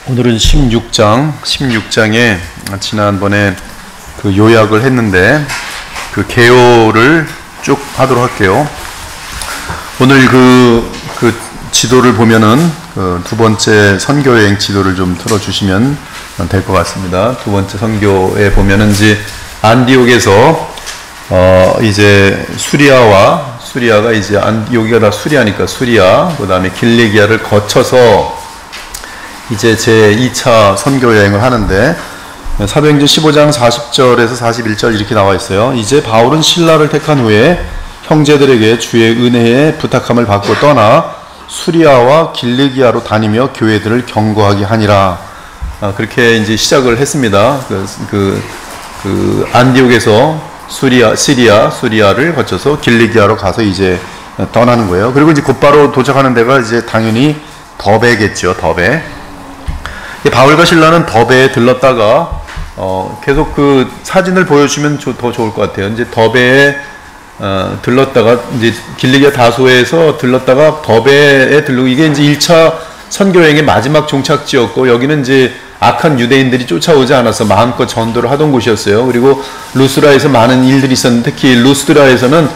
오늘은 16장에 지난번에 그 요약을 했는데 그 개요를 쭉 하도록 할게요. 오늘 그 지도를 보면은 그 두 번째 선교여행 지도를 좀 틀어주시면 될 것 같습니다. 두 번째 선교에 보면은 이제 안디옥에서 이제 수리아가 이제 여기가 다 수리아니까 수리아, 그 다음에 길리기아를 거쳐서 이제 제 2차 선교 여행을 하는데 사도행전 15장 40절에서 41절 이렇게 나와 있어요. 이제 바울은 신라를 택한 후에 형제들에게 주의 은혜에 부탁함을 받고 떠나 수리아와 길리기아로 다니며 교회들을 경고하게 하니라. 그렇게 이제 시작을 했습니다. 그 안디옥에서 수리아를 거쳐서 길리기아로 가서 이제 떠나는 거예요. 그리고 이제 곧바로 도착하는 데가 이제 당연히 더베겠죠. 더베. 바울과 실라는 더베에 들렀다가 계속 그 사진을 보여주면 더 좋을 것 같아요. 이제 더베에 들렀다가 이제 길리기아 다소에서 들렀다가 더베에 들르고, 이게 이제 1차 선교여행의 마지막 종착지였고, 여기는 이제 악한 유대인들이 쫓아오지 않아서 마음껏 전도를 하던 곳이었어요. 그리고 루스라에서 많은 일들이 있었는데, 특히 루스드라에서는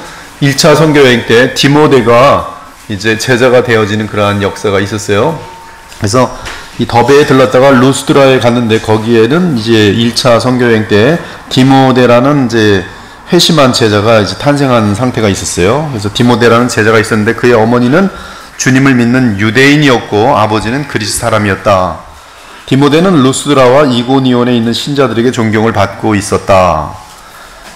1차 선교여행 때 디모데가 이제 제자가 되어지는 그러한 역사가 있었어요. 그래서 이 더베에 들렀다가 루스드라에 갔는데, 거기에는 이제 1차 선교여행 때 디모데라는 이제 회심한 제자가 이제 탄생한 상태가 있었어요. 그래서 디모데라는 제자가 있었는데 그의 어머니는 주님을 믿는 유대인이었고 아버지는 그리스 사람이었다. 디모데는 루스드라와 이고니온에 있는 신자들에게 존경을 받고 있었다.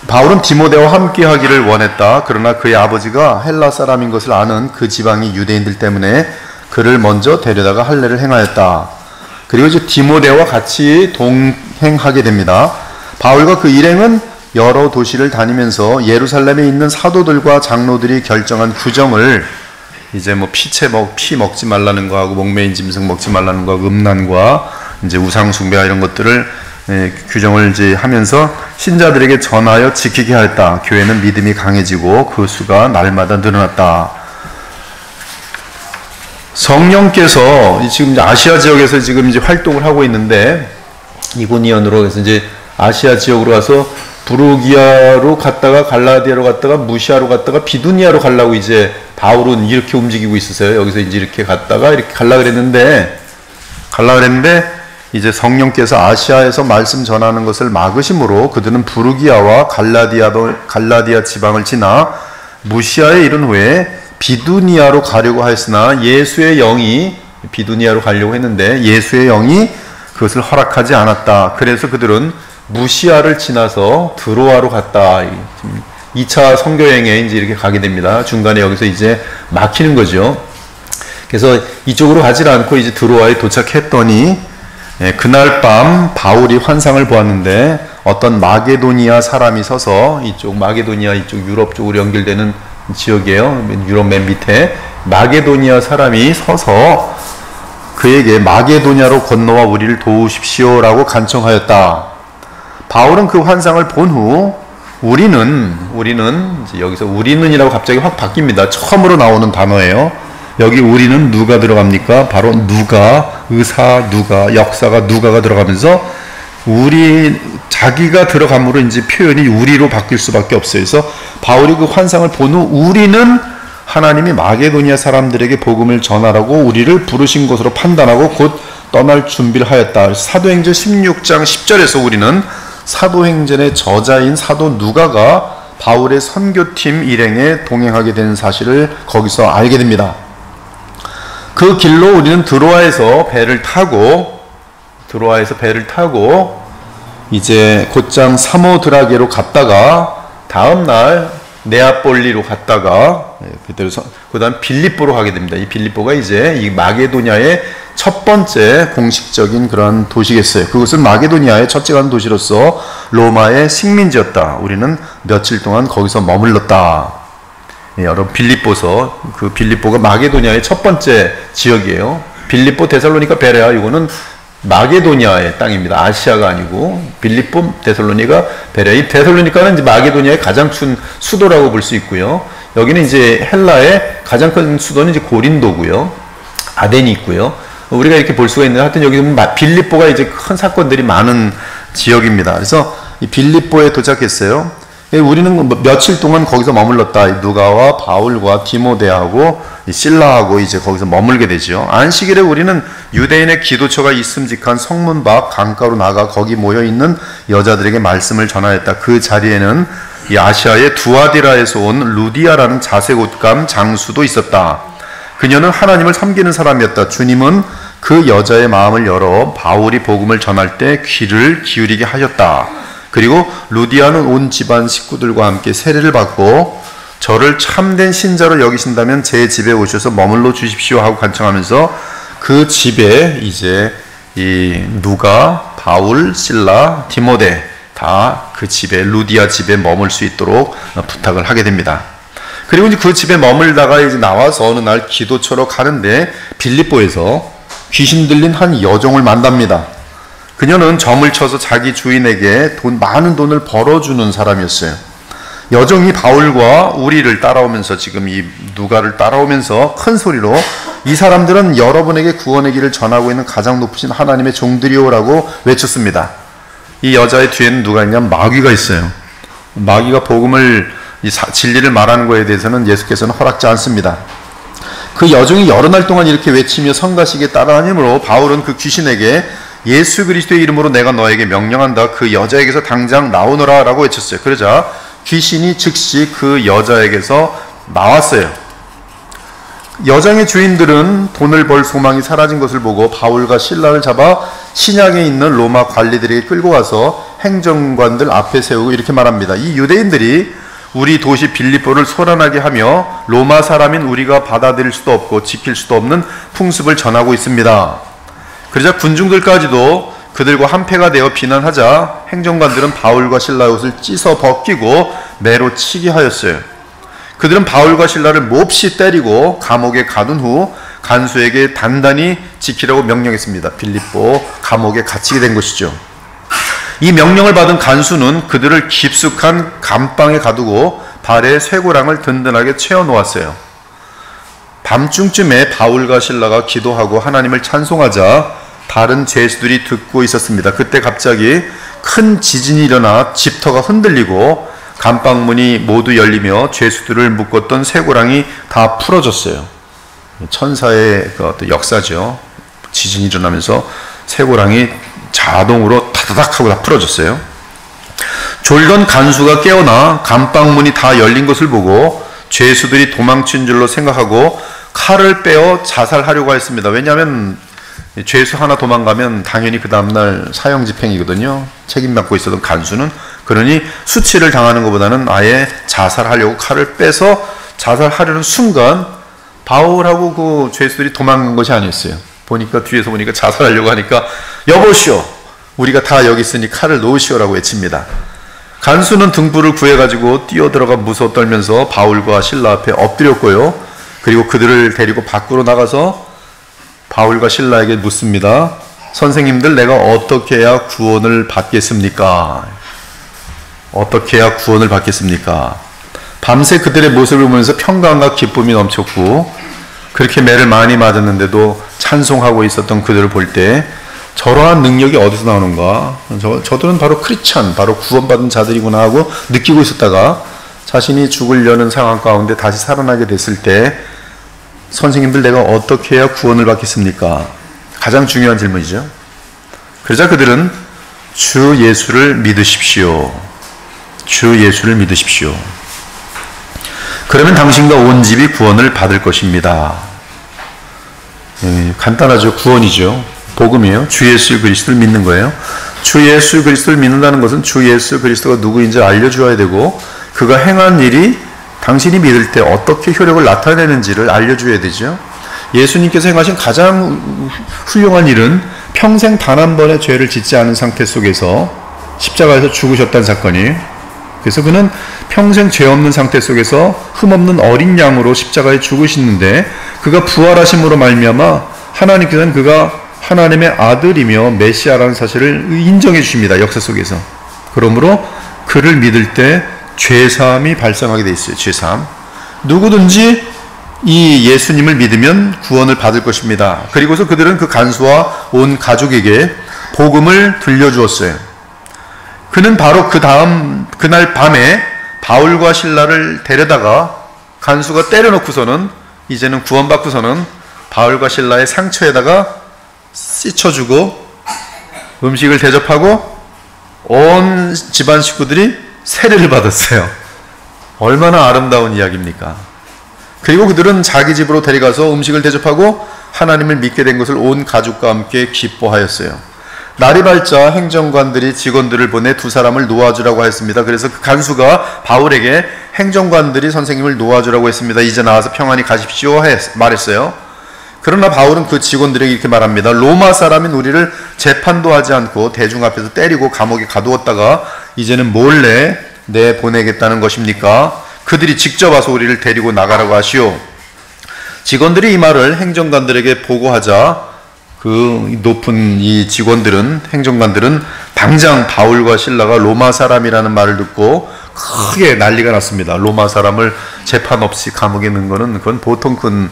바울은 디모데와 함께 하기를 원했다. 그러나 그의 아버지가 헬라 사람인 것을 아는 그 지방의 유대인들 때문에 그를 먼저 데려다가 할례를 행하였다. 그리고 이제 디모데와 같이 동행하게 됩니다. 바울과 그 일행은 여러 도시를 다니면서 예루살렘에 있는 사도들과 장로들이 결정한 규정을, 이제 뭐 피 먹지 말라는 거하고 목매인 짐승 먹지 말라는 거하고 음란과 이제 우상 숭배와 이런 것들을 규정을 이제 하면서 신자들에게 전하여 지키게 하였다. 교회는 믿음이 강해지고 그 수가 날마다 늘어났다. 성령께서 지금 아시아 지역에서 지금 이제 활동을 하고 있는데, 이고니온으로 해서 이제 아시아 지역으로 가서 부르기아로 갔다가 갈라디아로 갔다가 무시아로 갔다가 비두니아로 가려고 이제 바울은 이렇게 움직이고 있었어요. 여기서 이제 이렇게 갔다가 이렇게 가려고 그랬는데 이제 성령께서 아시아에서 말씀 전하는 것을 막으심으로 그들은 부르기아와 갈라디아 지방을 지나 무시아에 이른 후에 비두니아로 가려고 하였으나 예수의 영이, 비두니아로 가려고 했는데 예수의 영이 그것을 허락하지 않았다. 그래서 그들은 무시아를 지나서 드로아로 갔다. 2차 선교여행에 이제 이렇게 가게 됩니다. 중간에 여기서 이제 막히는 거죠. 그래서 이쪽으로 가지 않고 이제 드로아에 도착했더니 그날 밤 바울이 환상을 보았는데, 어떤 마게도니아 사람이 서서, 이쪽 마게도니아 이쪽 유럽 쪽으로 연결되는 지역이에요. 유럽 맨 밑에 마게도니아 사람이 서서 그에게 마게도냐로 건너와 우리를 도우십시오라고 간청하였다. 바울은 그 환상을 본 후 우리는 이제 여기서 우리는이라고 갑자기 확 바뀝니다. 처음으로 나오는 단어예요. 여기 우리는 누가 들어갑니까? 바로 누가, 의사 누가, 역사가 누가가 들어가면서 자기가 들어감으로 이제 표현이 우리로 바뀔 수밖에 없어요. 그래서 바울이 그 환상을 본 후 우리는 하나님이 마게도니아 사람들에게 복음을 전하라고 우리를 부르신 것으로 판단하고 곧 떠날 준비를 하였다. 사도행전 16장 10절에서 우리는 사도행전의 저자인 사도 누가가 바울의 선교팀 일행에 동행하게 된 사실을 거기서 알게 됩니다. 그 길로 우리는 드로아에서 배를 타고 이제 곧장 사모드라게로 갔다가 다음날 네아폴리로 갔다가 그 다음 빌립보로 가게 됩니다. 이 빌립보가 이제 이 마게도냐의 첫 번째 공식적인 그런 도시겠어요. 그것은 마게도니아의 첫째 간 도시로서 로마의 식민지였다. 우리는 며칠 동안 거기서 머물렀다. 여러분, 빌립보가 마게도니아의 첫 번째 지역이에요. 빌립보, 데살로니가, 베레아, 이거는 마게도니아의 땅입니다. 아시아가 아니고 빌립보, 데살로니가, 베레아. 이 데살로니카는 이제 마게도니아의 가장 큰 수도라고 볼 수 있고요. 여기는 이제 헬라의 가장 큰 수도는 이제 고린도고요. 아덴이 있고요. 우리가 이렇게 볼 수가 있는데, 하여튼 여기 보면 빌립보가 이제 큰 사건들이 많은 지역입니다. 그래서 이 빌립보에 도착했어요. 우리는 며칠 동안 거기서 머물렀다. 누가와 바울과 디모데하고 실라하고 이제 거기서 머물게 되죠. 안식일에 우리는 유대인의 기도처가 있음직한 성문 밖 강가로 나가 거기 모여 있는 여자들에게 말씀을 전하였다. 그 자리에는 이 아시아의 두아디라에서 온 루디아라는 자색 옷감 장수도 있었다. 그녀는 하나님을 섬기는 사람이었다. 주님은 그 여자의 마음을 열어 바울이 복음을 전할 때 귀를 기울이게 하셨다. 그리고 루디아는 온 집안 식구들과 함께 세례를 받고 저를 참된 신자로 여기신다면 제 집에 오셔서 머물러 주십시오 하고 간청하면서 그 집에 이제 이 누가, 바울, 실라, 디모데 다 그 집에, 루디아 집에 머물 수 있도록 부탁을 하게 됩니다. 그리고 이제 그 집에 머물다가 이제 나와서 어느 날 기도처로 가는데 빌립보에서 귀신 들린 한 여종을 만납니다. 그녀는 점을 쳐서 자기 주인에게 많은 돈을 벌어주는 사람이었어요. 여종이 바울과 우리를 따라오면서, 지금 이 누가를 따라오면서 큰 소리로 이 사람들은 여러분에게 구원의 길을 전하고 있는 가장 높으신 하나님의 종들이오라고 외쳤습니다. 이 여자의 뒤에는 누가 있냐면 마귀가 있어요. 마귀가 복음을, 진리를 말하는 것에 대해서는 예수께서는 허락지 않습니다. 그 여종이 여러 날 동안 이렇게 외치며 성가시게 따라다니므로 바울은 그 귀신에게 예수 그리스도의 이름으로 내가 너에게 명령한다. 그 여자에게서 당장 나오너라 라고 외쳤어요. 그러자 귀신이 즉시 그 여자에게서 나왔어요. 여장의 주인들은 돈을 벌 소망이 사라진 것을 보고 바울과 실라를 잡아 신약에 있는 로마 관리들에게 끌고 가서 행정관들 앞에 세우고 이렇게 말합니다. 이 유대인들이 우리 도시 빌립보를 소란하게 하며 로마 사람인 우리가 받아들일 수도 없고 지킬 수도 없는 풍습을 전하고 있습니다. 그러자 군중들까지도 그들과 한패가 되어 비난하자 행정관들은 바울과 실라의 옷을 찢어 벗기고 매로 치게 하였어요. 그들은 바울과 실라를 몹시 때리고 감옥에 가둔 후 간수에게 단단히 지키라고 명령했습니다. 빌립보 감옥에 갇히게 된 것이죠. 이 명령을 받은 간수는 그들을 깊숙한 감방에 가두고 발에 쇠고랑을 든든하게 채워 놓았어요. 밤중쯤에 바울과 실라가 기도하고 하나님을 찬송하자 다른 죄수들이 듣고 있었습니다. 그때 갑자기 큰 지진이 일어나 집터가 흔들리고 감방문이 모두 열리며 죄수들을 묶었던 쇠고랑이 다 풀어졌어요. 천사의 그 어떤 역사죠. 지진이 일어나면서 쇠고랑이 자동으로 타다닥 하고 다 풀어졌어요. 졸던 간수가 깨어나 감방문이 다 열린 것을 보고 죄수들이 도망친 줄로 생각하고 칼을 빼어 자살하려고 했습니다. 왜냐하면 죄수 하나 도망가면 당연히 그 다음날 사형집행이거든요. 책임받고 있었던 간수는. 그러니 수치를 당하는 것보다는 아예 자살하려고 칼을 빼서 자살하려는 순간 바울하고 그 죄수들이 도망간 것이 아니었어요. 뒤에서 보니까 자살하려고 하니까 여보시오, 우리가 다 여기 있으니 칼을 놓으시오라고 외칩니다. 간수는 등불을 구해가지고 뛰어들어가 무서워 떨면서 바울과 실라 앞에 엎드렸고요. 그리고 그들을 데리고 밖으로 나가서 바울과 실라에게 묻습니다. 선생님들, 내가 어떻게 해야 구원을 받겠습니까? 어떻게 해야 구원을 받겠습니까? 밤새 그들의 모습을 보면서 평강과 기쁨이 넘쳤고 그렇게 매를 많이 맞았는데도 찬송하고 있었던 그들을 볼 때 저러한 능력이 어디서 나오는가? 저들은 바로 크리스찬, 바로 구원받은 자들이구나 하고 느끼고 있었다가 자신이 죽으려는 상황 가운데 다시 살아나게 됐을 때 선생님들, 내가 어떻게 해야 구원을 받겠습니까? 가장 중요한 질문이죠. 그러자 그들은 주 예수를 믿으십시오. 주 예수를 믿으십시오. 그러면 당신과 온 집이 구원을 받을 것입니다. 간단하죠. 구원이죠. 복음이에요. 주 예수 그리스도를 믿는 거예요. 주 예수 그리스도를 믿는다는 것은 주 예수 그리스도가 누구인지 알려줘야 되고 그가 행한 일이 당신이 믿을 때 어떻게 효력을 나타내는지를 알려줘야 되죠. 예수님께서 행하신 가장 훌륭한 일은 평생 단 한 번의 죄를 짓지 않은 상태 속에서 십자가에서 죽으셨다는 사건이에요. 그래서 그는 평생 죄 없는 상태 속에서 흠없는 어린 양으로 십자가에 죽으시는데 그가 부활하심으로 말미암아 하나님께서는 그가 하나님의 아들이며 메시아라는 사실을 인정해 주십니다. 역사 속에서. 그러므로 그를 믿을 때 죄사함이 발생하게 돼 있어요. 죄사함. 누구든지 이 예수님을 믿으면 구원을 받을 것입니다. 그리고서 그들은 그 간수와 온 가족에게 복음을 들려주었어요. 그는 바로 그날 밤에 바울과 실라를 데려다가 간수가 때려놓고서는 이제는 구원받고서는 바울과 실라의 상처에다가 씻어주고 음식을 대접하고 온 집안 식구들이 세례를 받았어요. 얼마나 아름다운 이야기입니까? 그리고 그들은 자기 집으로 데려가서 음식을 대접하고 하나님을 믿게 된 것을 온 가족과 함께 기뻐하였어요. 날이 밝자 행정관들이 직원들을 보내 두 사람을 놓아주라고 했습니다. 그래서 그 간수가 바울에게 행정관들이 선생님을 놓아주라고 했습니다. 이제 나와서 평안히 가십시오 말했어요. 그러나 바울은 그 직원들에게 이렇게 말합니다. 로마 사람인 우리를 재판도 하지 않고 대중 앞에서 때리고 감옥에 가두었다가 이제는 몰래 내보내겠다는 것입니까? 그들이 직접 와서 우리를 데리고 나가라고 하시오. 직원들이 이 말을 행정관들에게 보고하자 그 높은 이 행정관들은 당장 바울과 실라가 로마 사람이라는 말을 듣고 크게 난리가 났습니다. 로마 사람을 재판 없이 감옥에 넣는 거는 그건 보통 큰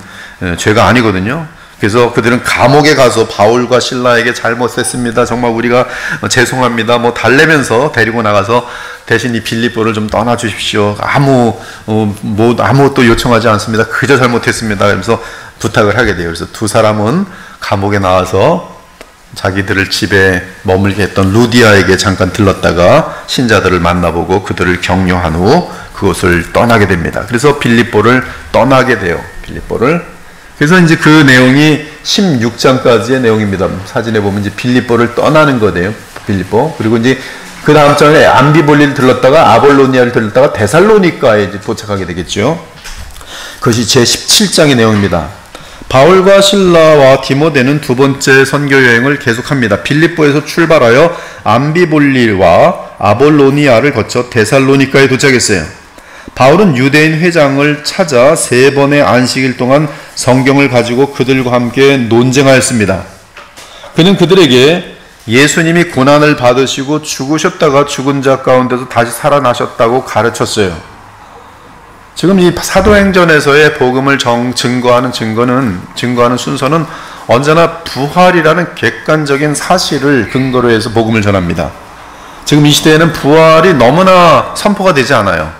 죄가 아니거든요. 그래서 그들은 감옥에 가서 바울과 실라에게 잘못했습니다. 정말 우리가 죄송합니다. 달래면서 데리고 나가서 대신 이 빌립보를 좀 떠나 주십시오. 아무것도 요청하지 않습니다. 그저 잘못했습니다. 그러면서 부탁을 하게 돼요. 그래서 두 사람은 감옥에 나와서 자기들을 집에 머물게 했던 루디아에게 잠깐 들렀다가 신자들을 만나보고 그들을 격려한 후 그곳을 떠나게 됩니다. 그래서 빌립보를 떠나게 돼요. 그래서 이제 그 내용이 16장까지의 내용입니다. 사진에 보면 이제 빌립보를 떠나는 거네요. 빌립보. 그리고 이제 그 다음 장에 암비볼리를 들렀다가 아볼로니아를 들렀다가 데살로니가에 이제 도착하게 되겠죠. 그것이 제 17장의 내용입니다. 바울과 실라와 디모데는 두 번째 선교 여행을 계속합니다. 빌립보에서 출발하여 암비볼리와 아볼로니아를 거쳐 데살로니가에 도착했어요. 바울은 유대인 회장을 찾아 3번의 안식일 동안 성경을 가지고 그들과 함께 논쟁하였습니다. 그는 그들에게 예수님이 고난을 받으시고 죽으셨다가 죽은 자 가운데서 다시 살아나셨다고 가르쳤어요. 지금 이 사도행전에서의 복음을 증거하는 순서는 언제나 부활이라는 객관적인 사실을 근거로 해서 복음을 전합니다. 지금 이 시대에는 부활이 너무나 선포가 되지 않아요.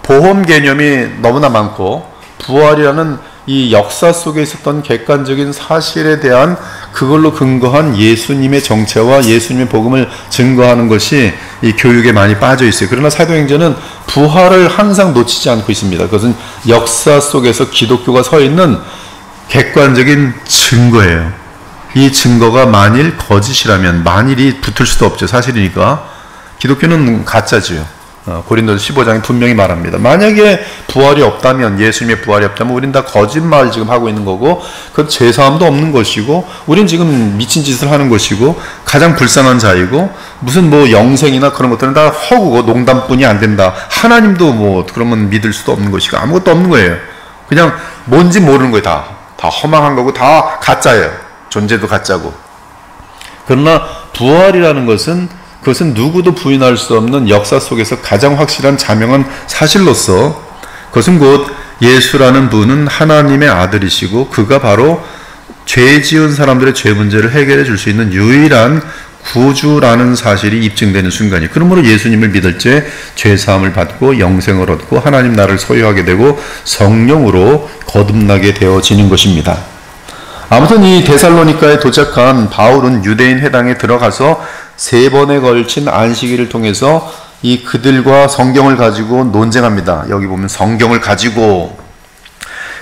보험 개념이 너무나 많고 부활이라는 이 역사 속에 있었던 객관적인 사실에 대한 그걸로 근거한 예수님의 정체와 예수님의 복음을 증거하는 것이 이 교육에 많이 빠져 있어요. 그러나 사도행전은 부활을 항상 놓치지 않고 있습니다. 그것은 역사 속에서 기독교가 서 있는 객관적인 증거예요. 이 증거가 만일 거짓이라면 만일이 붙을 수도 없죠. 사실이니까. 기독교는 가짜지요. 고린도서 15장에 분명히 말합니다. 만약에 부활이 없다면, 예수님의 부활이 없다면 우린 다 거짓말 지금 하고 있는 거고 그 죄사함도 없는 것이고 우린 지금 미친 짓을 하는 것이고 가장 불쌍한 자이고 무슨 영생이나 그런 것들은 다 허구고 농담뿐이 안 된다. 하나님도 그러면 믿을 수도 없는 것이고 아무것도 없는 거예요. 그냥 뭔지 모르는 거예요. 다 허망한 거고 다 가짜예요. 존재도 가짜고. 그러나 부활이라는 그것은 누구도 부인할 수 없는 역사 속에서 가장 확실한 자명한 사실로서 그것은 곧 예수라는 분은 하나님의 아들이시고 그가 바로 죄 지은 사람들의 죄 문제를 해결해 줄 수 있는 유일한 구주라는 사실이 입증되는 순간이에요. 그러므로 예수님을 믿을 때 죄사함을 받고 영생을 얻고 하나님 나라를 소유하게 되고 성령으로 거듭나게 되어지는 것입니다. 아무튼 이 데살로니가에 도착한 바울은 유대인 회당에 들어가서 3번에 걸친 안식일을 통해서 이 그들과 성경을 가지고 논쟁합니다. 여기 보면 성경을 가지고,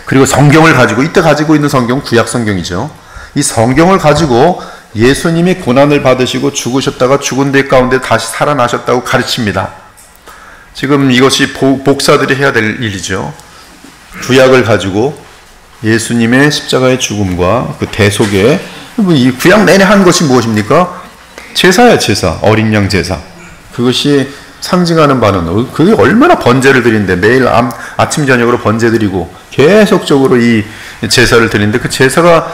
그리고 성경을 가지고, 이때 가지고 있는 성경 구약 성경이죠. 이 성경을 가지고 예수님이 고난을 받으시고 죽으셨다가 죽은 데 가운데 다시 살아나셨다고 가르칩니다. 지금 이것이 복사들이 해야 될 일이죠. 구약을 가지고 예수님의 십자가의 죽음과 그 대속에 이 구약 내내 한 것이 무엇입니까? 제사야, 제사. 어린 양 제사. 그것이 상징하는 바는 그게 얼마나 번제를 드리는데 매일 아침 저녁으로 번제 드리고 계속적으로 이 제사를 드리는데 그 제사가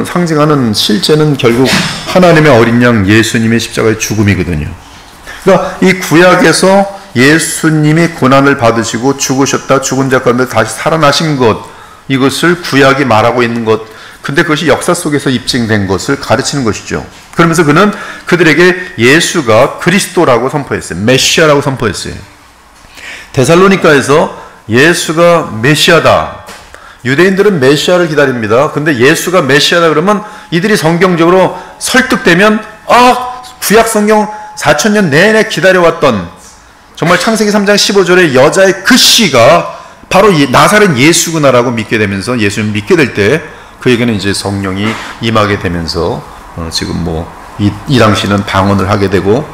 상징하는 실제는 결국 하나님의 어린 양 예수님의 십자가의 죽음이거든요. 그러니까 이 구약에서 예수님이 고난을 받으시고 죽으셨다 죽은 자 가운데 다시 살아나신 것, 이것을 구약이 말하고 있는 것, 근데 그것이 역사 속에서 입증된 것을 가르치는 것이죠. 그러면서 그는 그들에게 예수가 그리스도라고 선포했어요. 메시아라고 선포했어요. 데살로니가에서 예수가 메시아다. 유대인들은 메시아를 기다립니다. 근데 예수가 메시아다 그러면 이들이 성경적으로 설득되면 구약 성경 4000년 내내 기다려왔던, 정말 창세기 3장 15절의 여자의 그 씨가 바로 나사렛 예수구나라고 믿게 되면서, 예수를 믿게 될 때 그에게는 이제 성령이 임하게 되면서 지금 이 당시는 방언을 하게 되고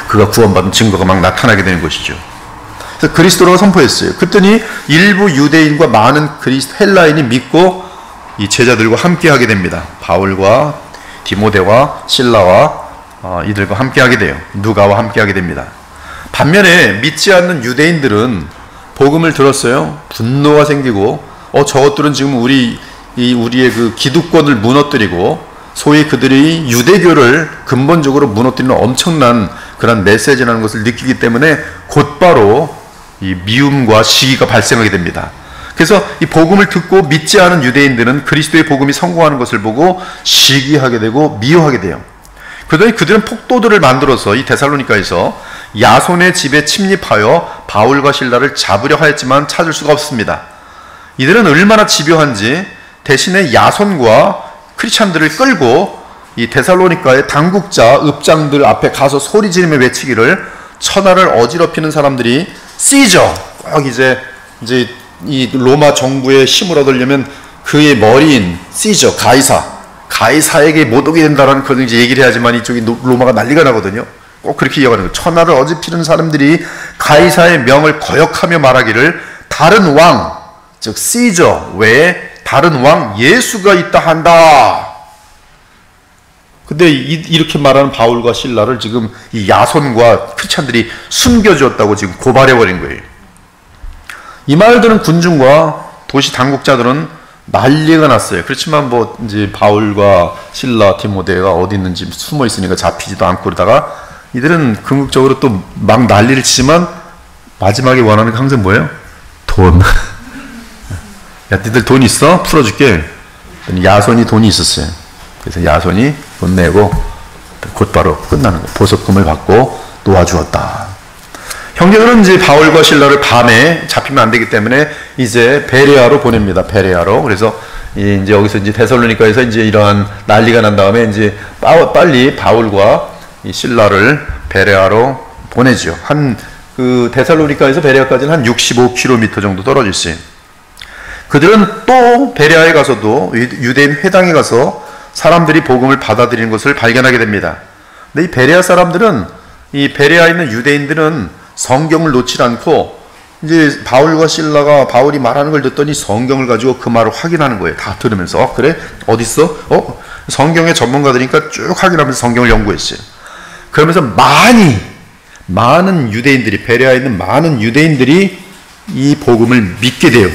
그가 구원받은 증거가 막 나타나게 되는 것이죠. 그래서 그리스도라고 선포했어요. 그랬더니 일부 유대인과 많은 헬라인이 믿고 이 제자들과 함께 하게 됩니다. 바울과 디모데와 실라와 이들과 함께 하게 돼요. 누가와 함께 하게 됩니다. 반면에 믿지 않는 유대인들은 복음을 들었어요. 분노가 생기고 저것들은 지금 우리의 그 기득권을 무너뜨리고 소위 그들이 유대교를 근본적으로 무너뜨리는 엄청난 그런 메시지라는 것을 느끼기 때문에 곧바로 이 미움과 시기가 발생하게 됩니다. 그래서 이 복음을 듣고 믿지 않은 유대인들은 그리스도의 복음이 성공하는 것을 보고 시기하게 되고 미워하게 돼요. 그러더니 그들은 폭도들을 만들어서 이 데살로니가에서 야손의 집에 침입하여 바울과 실라를 잡으려 하였지만 찾을 수가 없습니다. 이들은 얼마나 집요한지 대신에 야손과 크리스찬들을 끌고 이 데살로니가의 당국자, 읍장들 앞에 가서 소리 지르며 외치기를, 천하를 어지럽히는 사람들이 시저, 꼭 이제 이 로마 정부의 힘을 얻으려면 그의 머리인 시저, 가이사에게 못 오게 된다라는 그런 이제 얘기를 해야지만 이쪽이 로마가 난리가 나거든요. 꼭 그렇게 이어가는 거예요. 천하를 어지럽히는 사람들이 가이사의 명을 거역하며 말하기를, 다른 왕, 즉 시저 외에 다른 왕 예수가 있다 한다. 근데 이렇게 말하는 바울과 실라를 지금 이 야손과 크리스찬들이 숨겨주었다고 지금 고발해버린 거예요. 이 말들은 군중과 도시 당국자들은 난리가 났어요. 그렇지만 이제 바울과 실라, 디모데가 어디 있는지 숨어 있으니까 잡히지도 않고 그러다가 이들은 궁극적으로 또 막 난리를 치지만 마지막에 원하는 게 항상 뭐예요? 돈. 야, 니들 돈 있어? 풀어줄게. 야손이 돈이 있었어요. 그래서 야손이 돈 내고 곧바로 끝나는 거예요. 보석금을 받고 놓아주었다. 형제들은 이제 바울과 실라를 밤에 잡히면 안 되기 때문에 이제 베레아로 보냅니다. 베레아로. 그래서 이제 여기서 이제 데살로니가에서 이제 이러한 난리가 난 다음에 이제 빨리 바울과 이 실라를 베레아로 보내죠. 그 데살로니가에서 베레아까지는 한 65km 정도 떨어져 있어요. 그들은 또 베레아에 가서도 유대인 회당에 가서 사람들이 복음을 받아들이는 것을 발견하게 됩니다. 근데 이 베레아 사람들은, 이 베레아에 있는 유대인들은 성경을 놓지 않고 이제 바울과 실라가 바울이 말하는 걸 듣더니 성경을 가지고 그 말을 확인하는 거예요. 다 들으면서 그래? 어딨어? 성경의 전문가들이니까 쭉 확인하면서 성경을 연구했어요. 그러면서 많은 유대인들이, 베레아에 있는 많은 유대인들이 이 복음을 믿게 돼요.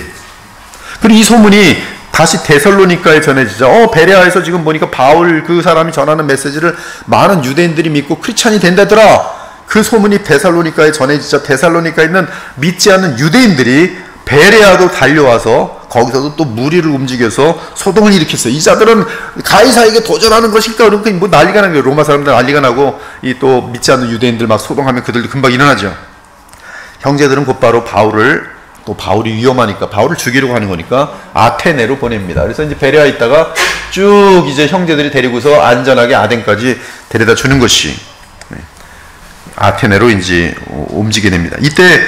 그리고 이 소문이 다시 데살로니가에 전해지자 베레아에서 지금 보니까 바울 그 사람이 전하는 메시지를 많은 유대인들이 믿고 크리스찬이 된다더라. 그 소문이 데살로니가에 전해지자 데살로니가에 있는 믿지 않는 유대인들이 베레아도 달려와서 거기서도 또 무리를 움직여서 소동을 일으켰어요. 이 자들은 가이사에게 도전하는 것일까? 그러니까 난리가 난 거예요. 로마 사람들 난리가 나고 이 또 믿지 않는 유대인들 막 소동하면 그들도 금방 일어나죠. 형제들은 곧바로 바울이 위험하니까 바울을 죽이려고 하는 거니까 아테네로 보냅니다. 그래서 이제 베레아에 있다가 쭉 이제 형제들이 데리고서 안전하게 아덴까지 데려다 주는 것이 아테네로 이제 움직이게 됩니다. 이때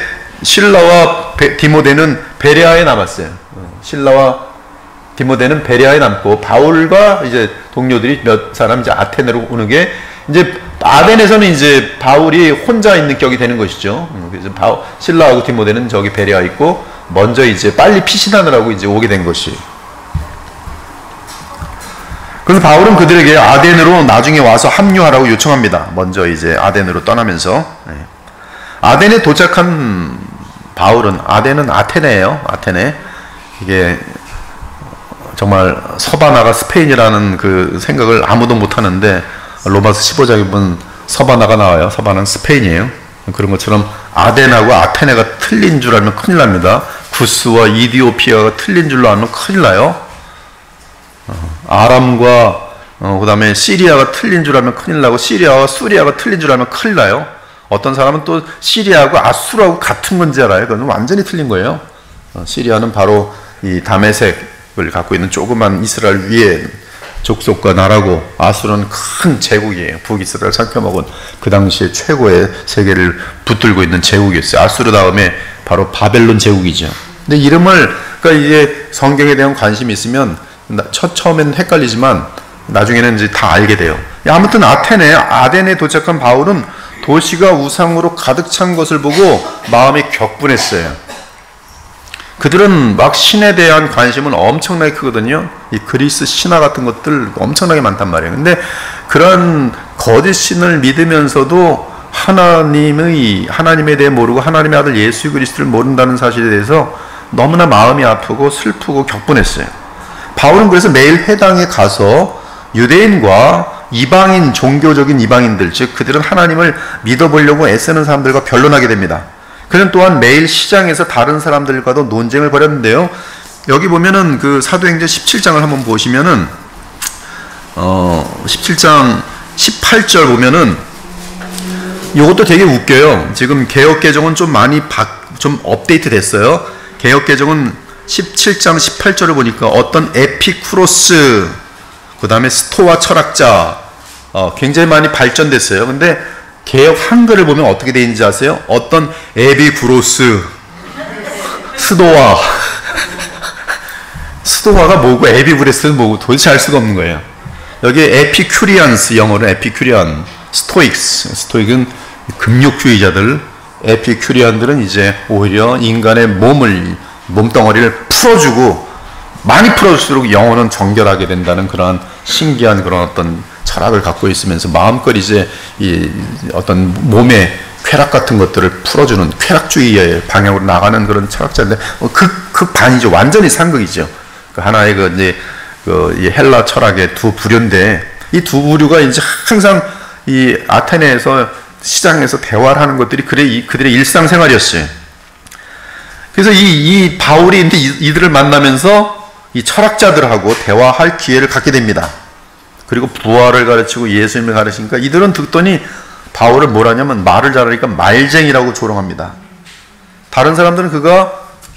실라와 디모데는 베레아에 남았어요. 실라와 디모데는 베레아에 남고 바울과 이제 동료들이 몇 사람 이제 아테네로 오는 게, 이제 아덴에서는 이제 바울이 혼자 있는 격이 되는 것이죠. 그래서 실라하고 디모데는 저기 베레아에 있고 먼저 이제 빨리 피신하느라고 이제 오게 된 것이. 그래서 바울은 그들에게 아덴으로 나중에 와서 합류하라고 요청합니다. 먼저 이제 아덴으로 떠나면서. 아덴에 도착한 바울은, 아덴은 아테네예요. 아테네. 이게 정말 서바나가 스페인이라는 그 생각을 아무도 못 하는데 로마서 15장에 보면 서바나가 나와요. 서바나는 스페인이에요. 그런 것처럼 아덴하고 아테네가 틀린 줄 알면 큰일 납니다. 구스와 이디오피아가 틀린 줄로 알면 큰일 나요. 아람과 그 다음에 시리아가 틀린 줄 알면 큰일 나고, 시리아와 수리아가 틀린 줄 알면 큰일 나요. 어떤 사람은 또 시리아하고 아수르하고 같은 건지 알아요. 그건 완전히 틀린 거예요. 시리아는 바로 이 다메섹을 갖고 있는 조그만 이스라엘 위에 족속과 나라고, 아수르는 큰 제국이에요. 북이스라엘 삼켜먹은 그 당시에 최고의 세계를 붙들고 있는 제국이었어요. 아수르 다음에 바로 바벨론 제국이죠. 근데 이름을, 그러니까 이제 성경에 대한 관심이 있으면 처음에는 헷갈리지만 나중에는 이제 다 알게 돼요. 아무튼 아덴에 도착한 바울은 도시가 우상으로 가득 찬 것을 보고 마음이 격분했어요. 그들은 막 신에 대한 관심은 엄청나게 크거든요. 이 그리스 신화 같은 것들 엄청나게 많단 말이에요. 근데 그런 거짓 신을 믿으면서도 하나님에 대해 모르고 하나님의 아들 예수 그리스도를 모른다는 사실에 대해서 너무나 마음이 아프고 슬프고 격분했어요. 바울은 그래서 매일 회당에 가서 유대인과 이방인, 종교적인 이방인들, 즉 그들은 하나님을 믿어보려고 애쓰는 사람들과 변론하게 됩니다. 그는 또한 매일 시장에서 다른 사람들과도 논쟁을 벌였는데요. 여기 보면은 그 사도행전 17장을 한번 보시면은 17장 18절 보면은 이것도 되게 웃겨요. 지금 개역개정은 좀 많이 좀 업데이트 됐어요. 개역개정은 17장 18절을 보니까 어떤 에피쿠로스, 그 다음에 스토아 철학자, 굉장히 많이 발전됐어요. 근데 개역 한글을 보면 어떻게 되어 있는지 아세요? 어떤 에비구로스, 스토아가 뭐고 에비구레스는 뭐고 도대체 알 수가 없는 거예요. 여기 에피큐리안스, 영어로 에피큐리안, 스토익은 금욕주의자들, 에피큐리안들은 이제 오히려 인간의 몸덩어리를 풀어주고, 많이 풀어줄수록 영혼은 정결하게 된다는 그런 신기한 그런 어떤 철학을 갖고 있으면서 마음껏 이제 이 어떤 몸의 쾌락 같은 것들을 풀어주는 쾌락주의의 방향으로 나가는 그런 철학자인데, 반이죠. 완전히 상극이죠. 하나의 이 헬라 철학의 두 부류인데, 이 두 부류가 이제 항상 이 아테네에서 시장에서 대화를 하는 것들이 그들의 일상생활이었어요. 그래서 이 바울이 이들을 만나면서 이 철학자들하고 대화할 기회를 갖게 됩니다. 그리고 부활을 가르치고 예수님을 가르치니까 이들은 듣더니 바울을 뭐라냐면 말을 잘하니까 말쟁이라고 조롱합니다. 다른 사람들은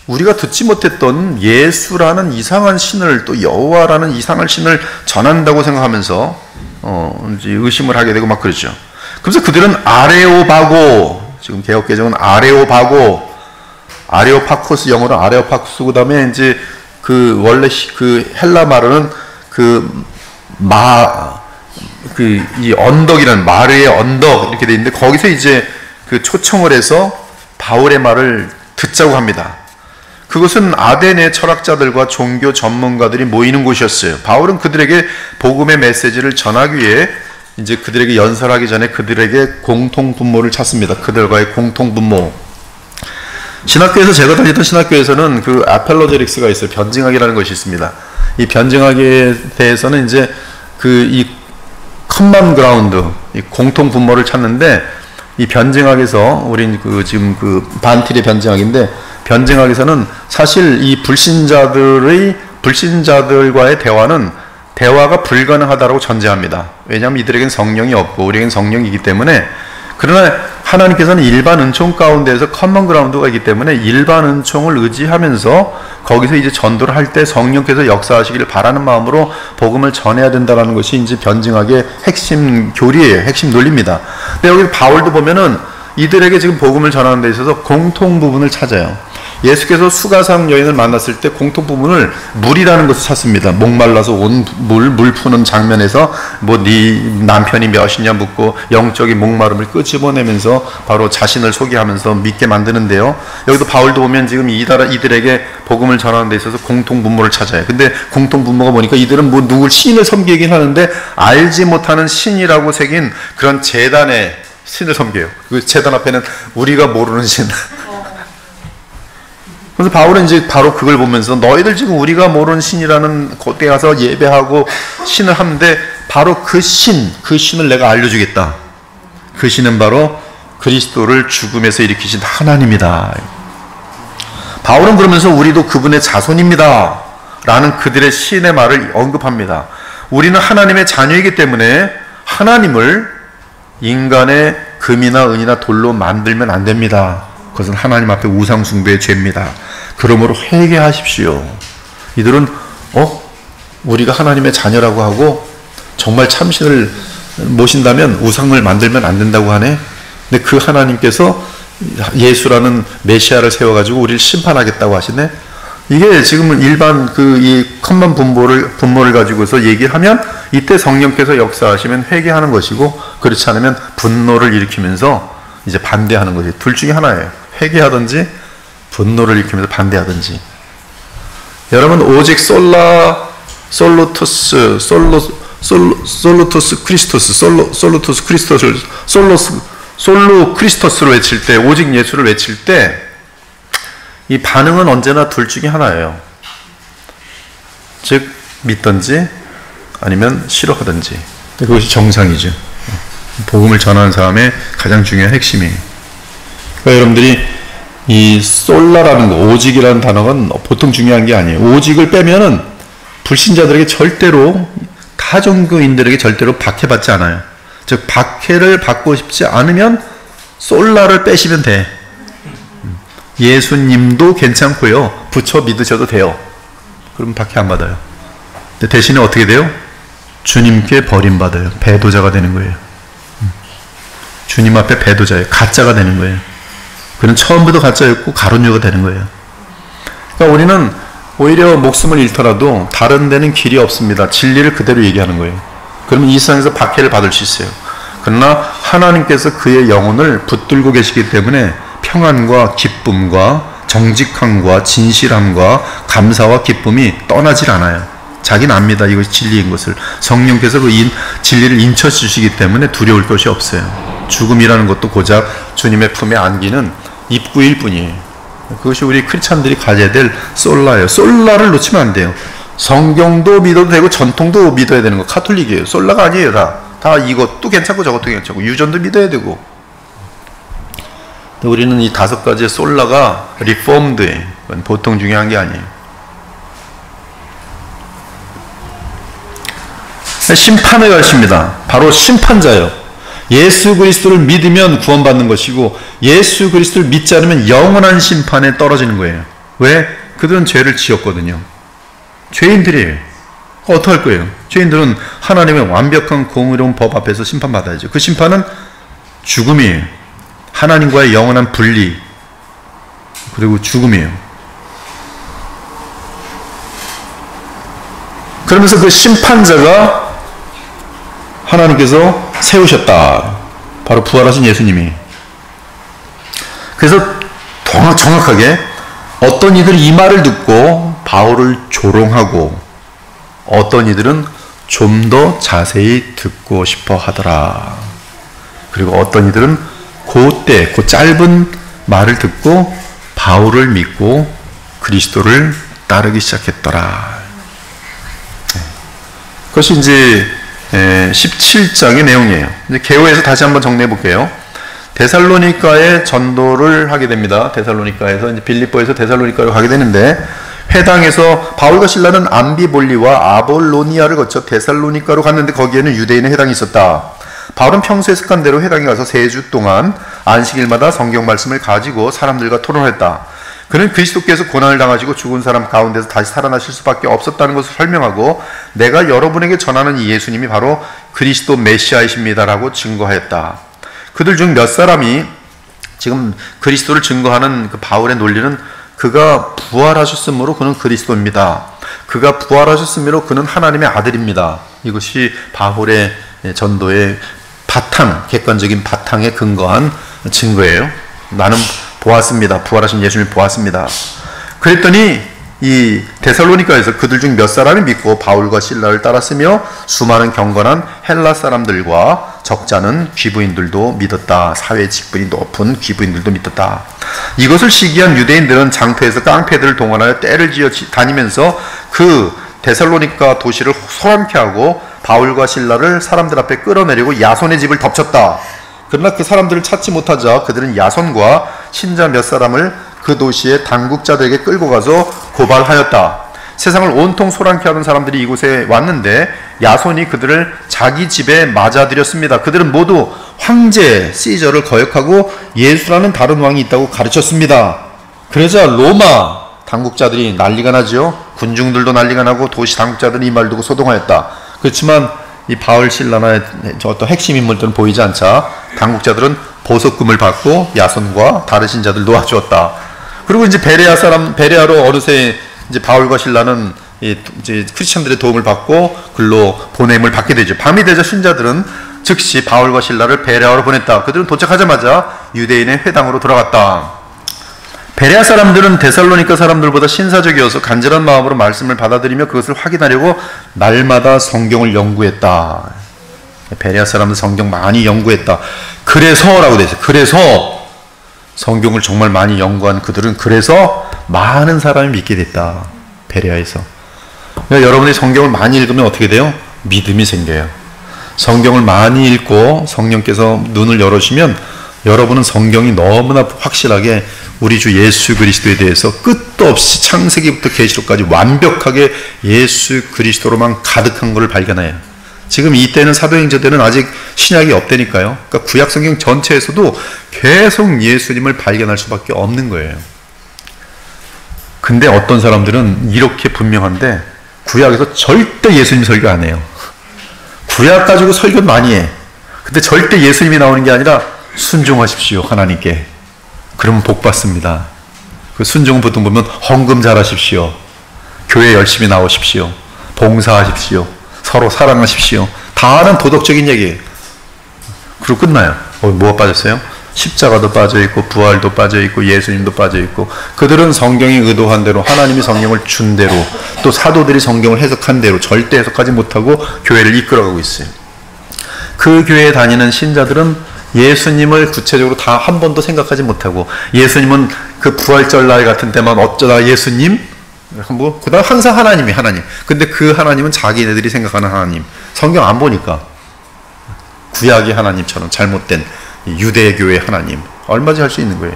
우리가 듣지 못했던 예수라는 이상한 신을, 또 여호와라는 이상한 신을 전한다고 생각하면서 이제 의심을 하게 되고 막 그러죠. 그래서 그들은 아레오바고, 지금 개역개정은 아레오파코스, 영어로 아레오파코스, 그 다음에 이제 원래 헬라 말은 이 언덕이라는, 마르의 언덕 이렇게 돼 있는데, 거기서 이제 초청을 해서 바울의 말을 듣자고 합니다. 그것은 아덴의 철학자들과 종교 전문가들이 모이는 곳이었어요. 바울은 그들에게 복음의 메시지를 전하기 위해 이제 그들에게 연설하기 전에 그들에게 공통분모를 찾습니다. 그들과의 공통분모. 신학교에서, 제가 다니던 신학교에서는 아펠로제릭스가 있어요. 변증학이라는 것이 있습니다. 이 변증학에 대해서는 이제 이 커먼 그라운드, 이 공통 분모를 찾는데, 이 변증학에서 우린 지금 반틸의 변증학인데, 변증학에서는 사실 이 불신자들과의 대화가 불가능하다고 전제합니다. 왜냐하면 이들에겐 성령이 없고 우리에겐 성령이기 때문에. 그러나 하나님께서는 일반 은총 가운데에서 커먼 그라운드가 있기 때문에 일반 은총을 의지하면서 거기서 이제 전도를 할 때 성령께서 역사하시기를 바라는 마음으로 복음을 전해야 된다는 것이 이제 변증학의 핵심 교리예요. 핵심 논리입니다. 근데 여기 바울도 보면은 이들에게 지금 복음을 전하는 데 있어서 공통 부분을 찾아요. 예수께서 수가상 여인을 만났을 때 공통 부분을 물이라는 것을 찾습니다. 목말라서 온 물 푸는 장면에서 네 남편이 몇이냐 묻고 영적인 목마름을 끄집어내면서 바로 자신을 소개하면서 믿게 만드는데요. 여기도 바울도 보면 지금 이들에게 복음을 전하는 데 있어서 공통 분모를 찾아요. 근데 공통 분모가 뭐니까 이들은 누굴 신을 섬기긴 하는데 알지 못하는 신이라고 새긴 그런 제단의 신을 섬겨요. 그 제단 앞에는 우리가 모르는 신. 그래서 바울은 이제 바로 그걸 보면서 너희들 지금 우리가 모르는 신이라는 곳에 가서 예배하고 신을 하는데 바로 그 신을 내가 알려주겠다. 그 신은 바로 그리스도를 죽음에서 일으키신 하나님이다. 바울은 그러면서 우리도 그분의 자손입니다 라는 그들의 시인의 말을 언급합니다. 우리는 하나님의 자녀이기 때문에 하나님을 인간의 금이나 은이나 돌로 만들면 안 됩니다. 그것은 하나님 앞에 우상숭배의 죄입니다. 그러므로 회개하십시오. 이들은 우리가 하나님의 자녀라고 하고 정말 참신을 모신다면 우상을 만들면 안 된다고 하네. 근데 그 하나님께서 예수라는 메시아를 세워가지고 우리를 심판하겠다고 하시네. 이게 지금 일반 이 컴만 분모를 가지고서 얘기를 하면 이때 성령께서 역사하시면 회개하는 것이고, 그렇지 않으면 분노를 일으키면서 이제 반대하는 것이 둘 중에 하나예요. 회개하든지 분노를 일으키면서 반대하든지. 여러분, 오직 솔로토스 크리스토스로 외칠 때, 오직 예수를 외칠 때 이 반응은 언제나 둘 중에 하나예요. 즉 믿든지 아니면 싫어하든지. 그것이 정상이죠. 복음을 전하는 사람의 가장 중요한 핵심이에요. 그러니까 여러분들이 이 솔라라는 거, 오직이라는 단어가 보통 중요한 게 아니에요. 오직을 빼면은 불신자들에게 절대로, 타종교인들에게 절대로 박해받지 않아요. 즉 박해를 받고 싶지 않으면 솔라를 빼시면 돼. 예수님도 괜찮고요, 붙여 믿으셔도 돼요. 그럼 박해 안 받아요. 근데 대신에 어떻게 돼요? 주님께 버림받아요. 배도자가 되는 거예요. 주님 앞에 배도자예요. 가짜가 되는 거예요. 그는 처음부터 가짜였고 가룟유가 되는 거예요. 그러니까 우리는 오히려 목숨을 잃더라도 다른 데는 길이 없습니다. 진리를 그대로 얘기하는 거예요. 그러면 이 세상에서 박해를 받을 수 있어요. 그러나 하나님께서 그의 영혼을 붙들고 계시기 때문에 평안과 기쁨과 정직함과 진실함과 감사와 기쁨이 떠나질 않아요. 자기는 압니다. 이것이 진리인 것을. 성령께서 그 진리를 인쳐주시기 때문에 두려울 것이 없어요. 죽음이라는 것도 고작 주님의 품에 안기는 입구일 뿐이에요. 그것이 우리 크리스찬들이 가져야 될 솔라예요. 솔라를 놓치면 안 돼요. 성경도 믿어도 되고 전통도 믿어야 되는 거 카톨릭이에요. 솔라가 아니에요. 다 이것도 괜찮고 저것도 괜찮고 유전도 믿어야 되고. 우리는 이 5가지의 솔라가 리폼드예요. 보통 중요한 게 아니에요. 심판의 것입니다. 바로 심판자예요. 예수 그리스도를 믿으면 구원받는 것이고, 예수 그리스도를 믿지 않으면 영원한 심판에 떨어지는 거예요. 왜? 그들은 죄를 지었거든요. 죄인들이에요. 어떡할 거예요? 죄인들은 하나님의 완벽한 공의로운 법 앞에서 심판받아야죠. 그 심판은 죽음이에요. 하나님과의 영원한 분리, 그리고 죽음이에요. 그러면서 그 심판자가 하나님께서 세우셨다. 바로 부활하신 예수님이. 그래서 정확하게 어떤 이들이 이 말을 듣고 바울을 조롱하고, 어떤 이들은 좀 더 자세히 듣고 싶어 하더라. 그리고 어떤 이들은 그 짧은 말을 듣고 바울을 믿고 그리스도를 따르기 시작했더라. 그것이 이제 17장의 내용이에요. 이제 개요에서 다시 한번 정리해 볼게요. 데살로니가에 전도를 하게 됩니다. 데살로니가에서 이제 빌립보에서 데살로니가로 가게 되는데, 회당에서 바울과 실라는 암비볼리와 아볼로니아를 거쳐 데살로니가로 갔는데 거기에는 유대인의 회당이 있었다. 바울은 평소에 습관대로 회당에 가서 3주 동안 안식일마다 성경 말씀을 가지고 사람들과 토론했다. 그는 그리스도께서 고난을 당하시고 죽은 사람 가운데서 다시 살아나실 수밖에 없었다는 것을 설명하고, 내가 여러분에게 전하는 이 예수님이 바로 그리스도 메시아이십니다라고 증거하였다. 그들 중 몇 사람이 지금 그리스도를 증거하는 그 바울의 논리는, 그가 부활하셨으므로 그는 그리스도입니다. 그가 부활하셨으므로 그는 하나님의 아들입니다. 이것이 바울의 전도의 바탕, 객관적인 바탕에 근거한 증거예요. 나는 보았습니다. 부활하신 예수님을 보았습니다. 그랬더니 이 데살로니가에서 그들 중 몇 사람이 믿고 바울과 실라를 따랐으며 수많은 경건한 헬라 사람들과 적잖은 귀부인들도 믿었다. 사회 직분이 높은 귀부인들도 믿었다. 이것을 시기한 유대인들은 장터에서 깡패들을 동원하여 떼를 지어 다니면서 그 데살로니가 도시를 소란케 하고 바울과 실라를 사람들 앞에 끌어내리고 야손의 집을 덮쳤다. 그러나 그 사람들을 찾지 못하자 그들은 야손과 신자 몇 사람을 그 도시의 당국자들에게 끌고 가서 고발하였다. 세상을 온통 소란케 하던 사람들이 이곳에 왔는데 야손이 그들을 자기 집에 맞아들였습니다. 그들은 모두 황제 시저를 거역하고 예수라는 다른 왕이 있다고 가르쳤습니다. 그러자 로마 당국자들이 난리가 나죠. 군중들도 난리가 나고 도시 당국자들이 이 말 듣고 소동하였다. 그렇지만 이 바울 신라나 어떤 핵심 인물들은 보이지 않자 당국자들은 보석금을 받고 야손과 다른 신자들 놓아주었다. 그리고 이제 베레아로 어느새 이제 바울과 신라는 이제 크리스천들의 도움을 받고 글로 보냄을 받게 되죠. 밤이 되자 신자들은 즉시 바울과 신라를 베레아로 보냈다. 그들은 도착하자마자 유대인의 회당으로 돌아갔다. 베레아 사람들은 데살로니가 사람들보다 신사적이어서 간절한 마음으로 말씀을 받아들이며 그것을 확인하려고 날마다 성경을 연구했다. 베레아 사람들 성경 많이 연구했다. 그래서라고 되어 있어요. 그래서 성경을 정말 많이 연구한 그들은 그래서 많은 사람이 믿게 됐다. 베레아에서. 그러니까 여러분이 성경을 많이 읽으면 어떻게 돼요? 믿음이 생겨요. 성경을 많이 읽고 성령께서 눈을 열어주시면 여러분은 성경이 너무나 확실하게 우리 주 예수 그리스도에 대해서 끝도 없이 창세기부터 계시록까지 완벽하게 예수 그리스도로만 가득한 것을 발견해요. 지금 이때는 사도행전 때는 아직 신약이 없다니까요. 그러니까 구약 성경 전체에서도 계속 예수님을 발견할 수밖에 없는 거예요. 근데 어떤 사람들은 이렇게 분명한데 구약에서 절대 예수님 설교 안 해요. 구약 가지고 설교 많이 해. 근데 절대 예수님이 나오는 게 아니라 순종하십시오 하나님께. 그러면 복 받습니다. 그 순종은 보통 보면 헌금 잘하십시오, 교회 열심히 나오십시오, 봉사하십시오, 서로 사랑하십시오. 다른 도덕적인 얘기예요. 그리고 끝나요. 뭐가 빠졌어요? 십자가도 빠져있고 부활도 빠져있고 예수님도 빠져있고. 그들은 성경이 의도한 대로 하나님이 성경을 준 대로 또 사도들이 성경을 해석한 대로 절대 해석하지 못하고 교회를 이끌어가고 있어요. 그 교회에 다니는 신자들은 예수님을 구체적으로 다 한 번도 생각하지 못하고 예수님은 그 부활절 날 같은 때만 어쩌다 예수님? 그 다음 항상 하나님. 근데 그 하나님은 자기네들이 생각하는 하나님. 성경 안 보니까 구약의 하나님처럼 잘못된 유대교의 하나님. 얼마지 할 수 있는 거예요.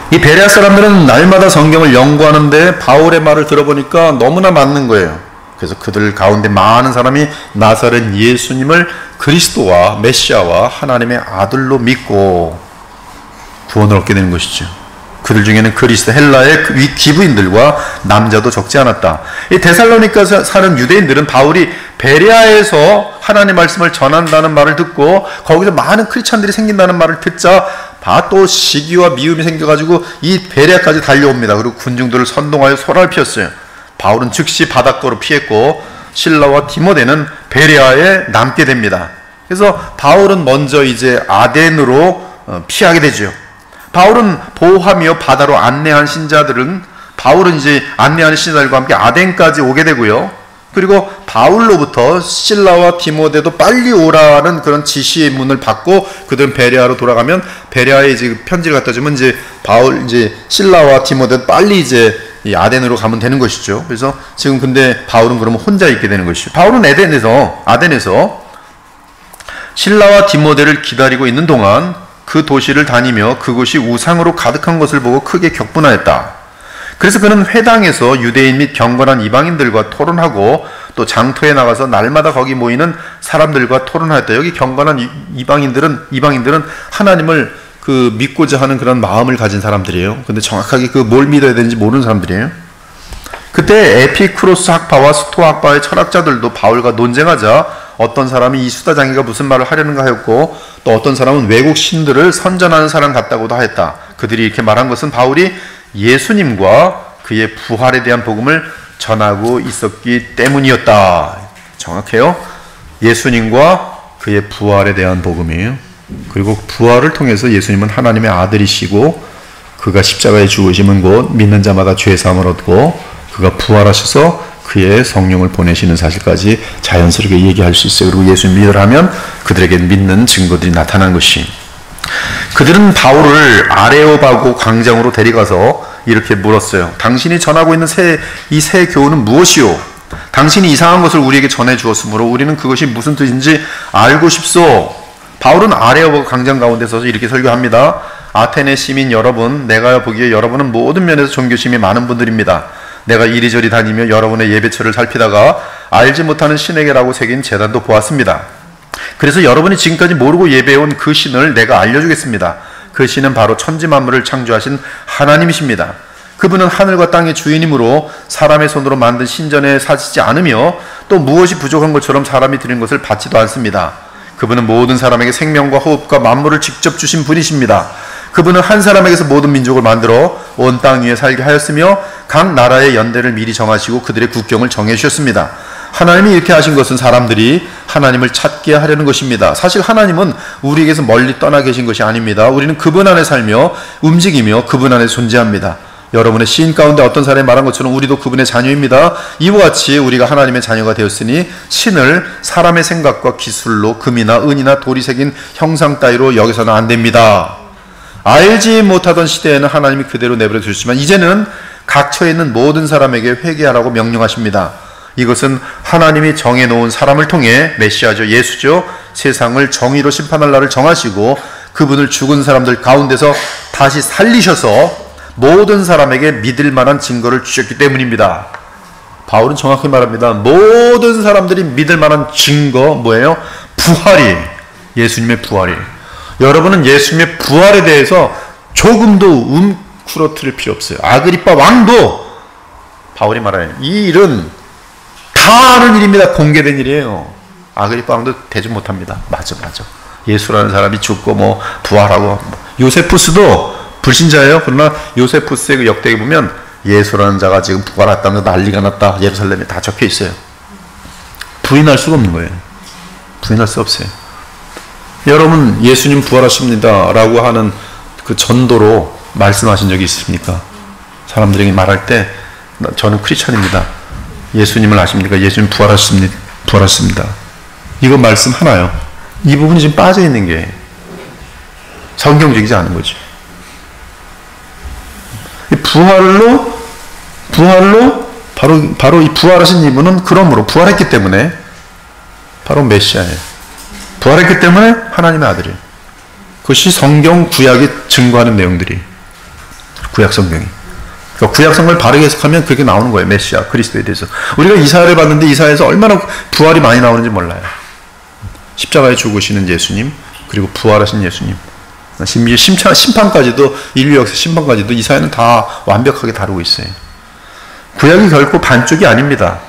이 베레아 사람들은 날마다 성경을 연구하는데 바울의 말을 들어보니까 너무나 맞는 거예요. 그래서 그들 가운데 많은 사람이 나사렛 예수님을 그리스도와 메시아와 하나님의 아들로 믿고 구원을 얻게 되는 것이죠. 그들 중에는 그리스 헬라의 기부인들과 남자도 적지 않았다. 이 데살로니가 사는 유대인들은 바울이 베레아에서 하나님의 말씀을 전한다는 말을 듣고 거기서 많은 크리스찬들이 생긴다는 말을 듣자 또 시기와 미움이 생겨가지고 이 베레아까지 달려옵니다. 그리고 군중들을 선동하여 소란을 피웠어요. 바울은 즉시 바닷가로 피했고 실라와 디모데는 베레아에 남게 됩니다. 그래서 바울은 먼저 이제 아덴으로 피하게 되죠. 바울은 보호하며 바다로 안내한 신자들은 바울은 이제 안내하는 신자들과 함께 아덴까지 오게 되고요. 그리고 바울로부터 실라와 디모데도 빨리 오라는 그런 지시의 문을 받고 그들은 베레아로 돌아가면 베레아에 이제 편지를 갖다 주면 이제 실라와 디모데도 빨리 이제 이 아덴으로 가면 되는 것이죠. 그래서 지금 근데 바울은 그러면 혼자 있게 되는 것이죠. 바울은 아덴에서 실라와 디모데를 기다리고 있는 동안 그 도시를 다니며 그곳이 우상으로 가득한 것을 보고 크게 격분하였다. 그래서 그는 회당에서 유대인 및 경건한 이방인들과 토론하고 또 장터에 나가서 날마다 거기 모이는 사람들과 토론하였다. 여기 경건한 이방인들은 하나님을 믿고자 하는 그런 마음을 가진 사람들이에요. 근데 정확하게 뭘 믿어야 되는지 모르는 사람들이에요. 그때 에피쿠로스 학파와 스토아 학파의 철학자들도 바울과 논쟁하자 어떤 사람이 이 수다장이가 무슨 말을 하려는가 하였고 또 어떤 사람은 외국 신들을 선전하는 사람 같다고도 하였다. 그들이 이렇게 말한 것은 바울이 예수님과 그의 부활에 대한 복음을 전하고 있었기 때문이었다. 정확해요. 예수님과 그의 부활에 대한 복음이에요. 그리고 부활을 통해서 예수님은 하나님의 아들이시고 그가 십자가에 죽으심은 곧 믿는 자마다 죄사함을 얻고 그가 부활하셔서 그의 성령을 보내시는 사실까지 자연스럽게 얘기할 수 있어요. 그리고 예수님 믿으라면 그들에게 믿는 증거들이 나타난 것이. 그들은 바울을 아레오바고 광장으로 데려가서 이렇게 물었어요. 당신이 전하고 있는 이 새 교훈은 무엇이오? 당신이 이상한 것을 우리에게 전해 주었으므로 우리는 그것이 무슨 뜻인지 알고 싶소. 바울은 아레오바고 광장 가운데 서서 이렇게 설교합니다. 아테네 시민 여러분, 내가 보기에 여러분은 모든 면에서 종교심이 많은 분들입니다. 내가 이리저리 다니며 여러분의 예배처를 살피다가 알지 못하는 신에게라고 새긴 제단도 보았습니다. 그래서 여러분이 지금까지 모르고 예배해온 그 신을 내가 알려주겠습니다. 그 신은 바로 천지만물을 창조하신 하나님이십니다. 그분은 하늘과 땅의 주인이므로 사람의 손으로 만든 신전에 사시지 않으며 또 무엇이 부족한 것처럼 사람이 드린 것을 받지도 않습니다. 그분은 모든 사람에게 생명과 호흡과 만물을 직접 주신 분이십니다. 그분은 한 사람에게서 모든 민족을 만들어 온 땅 위에 살게 하였으며 각 나라의 연대를 미리 정하시고 그들의 국경을 정해 주셨습니다. 하나님이 이렇게 하신 것은 사람들이 하나님을 찾게 하려는 것입니다. 사실 하나님은 우리에게서 멀리 떠나 계신 것이 아닙니다. 우리는 그분 안에 살며 움직이며 그분 안에 존재합니다. 여러분의 시인 가운데 어떤 사람이 말한 것처럼 우리도 그분의 자녀입니다. 이와 같이 우리가 하나님의 자녀가 되었으니 신을 사람의 생각과 기술로 금이나 은이나 돌이 새긴 형상 따위로 여기서는 안 됩니다. 알지 못하던 시대에는 하나님이 그대로 내버려 두셨지만 이제는 각처에 있는 모든 사람에게 회개하라고 명령하십니다. 이것은 하나님이 정해놓은 사람을 통해 메시아죠, 예수죠, 세상을 정의로 심판할 날을 정하시고 그분을 죽은 사람들 가운데서 다시 살리셔서 모든 사람에게 믿을 만한 증거를 주셨기 때문입니다. 바울은 정확히 말합니다. 모든 사람들이 믿을 만한 증거 뭐예요? 부활이, 예수님의 부활이. 여러분은 예수님의 부활에 대해서 조금도 움츠러뜨릴 필요 없어요. 아그리빠 왕도 바울이 말해요. 이 일은 다 아는 일입니다. 공개된 일이에요. 아그리빠 왕도 대접 못합니다. 맞아. 예수라는 사람이 죽고 부활하고. 요세푸스도 불신자예요. 그러나 요세푸스의 그 역대기 보면 예수라는 자가 지금 부활했다는 난리가 났다. 예루살렘에 다 적혀 있어요. 부인할 수가 없는 거예요. 부인할 수 없어요. 여러분, 예수님 부활하십니다 라고 하는 그 전도로 말씀하신 적이 있습니까? 사람들에게 말할 때 저는 크리스찬입니다. 예수님을 아십니까? 예수님 부활하셨습니다. 이거 말씀 하나요. 이 부분이 지금 빠져 있는 게 성경적이지 않은 거죠. 부활로 바로 이 부활하신 이분은 그러므로 부활했기 때문에 바로 메시아예요. 부활했기 때문에 하나님의 아들이에요. 그것이 성경 구약이 증거하는 내용들이, 구약 성경이. 그러니까 구약 성경을 바르게 해석하면 그렇게 나오는 거예요. 메시아 그리스도에 대해서. 우리가 이사야를 봤는데 이사야에서 얼마나 부활이 많이 나오는지 몰라요. 십자가에 죽으시는 예수님, 그리고 부활하신 예수님, 심지어 심판까지도, 인류 역사 심판까지도 이사야는 다 완벽하게 다루고 있어요. 구약이 결코 반쪽이 아닙니다.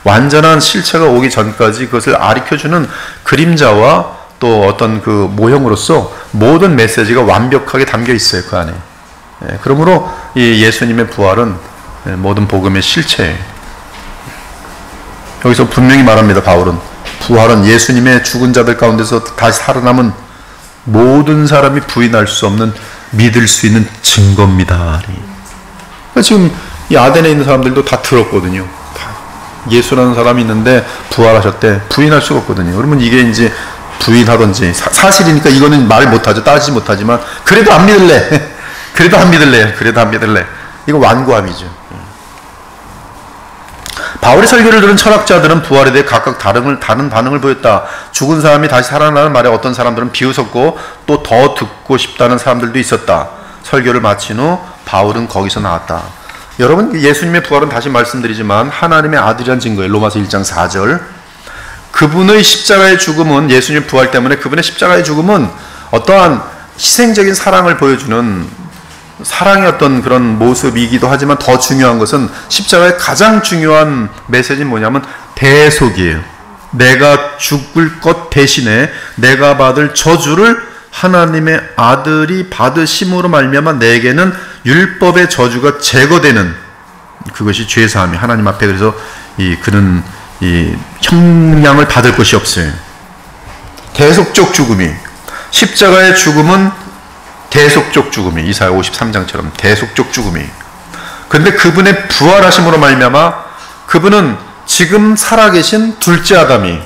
완전한 실체가 오기 전까지 그것을 가르쳐주는 그림자와 또 어떤 그 모형으로서 모든 메시지가 완벽하게 담겨 있어요. 그 안에. 그러므로 이 예수님의 부활은 모든 복음의 실체예요. 여기서 분명히 말합니다. 바울은 부활은 예수님의 죽은 자들 가운데서 다시 살아남은 모든 사람이 부인할 수 없는, 믿을 수 있는 증거입니다. 그러니까 지금 이 아덴에 있는 사람들도 다 들었거든요. 예수라는 사람이 있는데 부활하셨대. 부인할 수가 없거든요. 그러면 이게 이제 부인하든지, 사실이니까 이거는 말 못하죠. 따지지 못하지만 그래도 안 믿을래. 그래도 안 믿을래. 이거 완고함이죠. 바울의 설교를 들은 철학자들은 부활에 대해 각각 다른 반응을 보였다. 죽은 사람이 다시 살아나는 말에 어떤 사람들은 비웃었고 또 더 듣고 싶다는 사람들도 있었다. 설교를 마친 후 바울은 거기서 나왔다. 여러분, 예수님의 부활은 다시 말씀드리지만 하나님의 아들이라는 증거예요. 로마서 1장 4절. 그분의 십자가의 죽음은, 예수님의 부활 때문에 그분의 십자가의 죽음은 어떠한 희생적인 사랑을 보여주는 사랑의 어떤 그런 모습이기도 하지만 더 중요한 것은 십자가의 가장 중요한 메시지는 뭐냐면 대속이에요. 내가 죽을 것 대신에 내가 받을 저주를 하나님의 아들이 받으심으로 말미암아 내게는 율법의 저주가 제거되는, 그것이 죄사함이 하나님 앞에. 그래서 그는 형량을 받을 것이 없어요. 대속적 죽음이, 십자가의 죽음은 대속적 죽음이, 이사야 53장처럼 대속적 죽음이. 근데 그분의 부활하심으로 말미암아 그분은 지금 살아계신 둘째 아담이,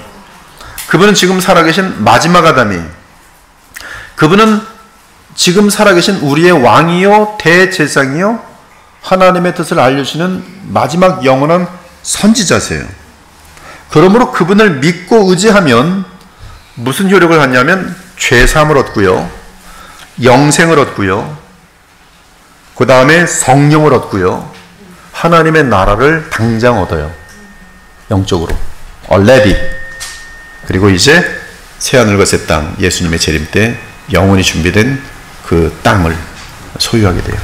그분은 지금 살아계신 마지막 아담이, 그분은 지금 살아계신 우리의 왕이요 대제사장이요 하나님의 뜻을 알려주시는 마지막 영원한 선지자세요. 그러므로 그분을 믿고 의지하면 무슨 효력을 갖냐면 죄사함을 얻고요, 영생을 얻고요. 그 다음에 성령을 얻고요. 하나님의 나라를 당장 얻어요. 영적으로. already. 그리고 이제 새하늘과 새 땅, 예수님의 재림 때 영원히 준비된 그 땅을 소유하게 돼요.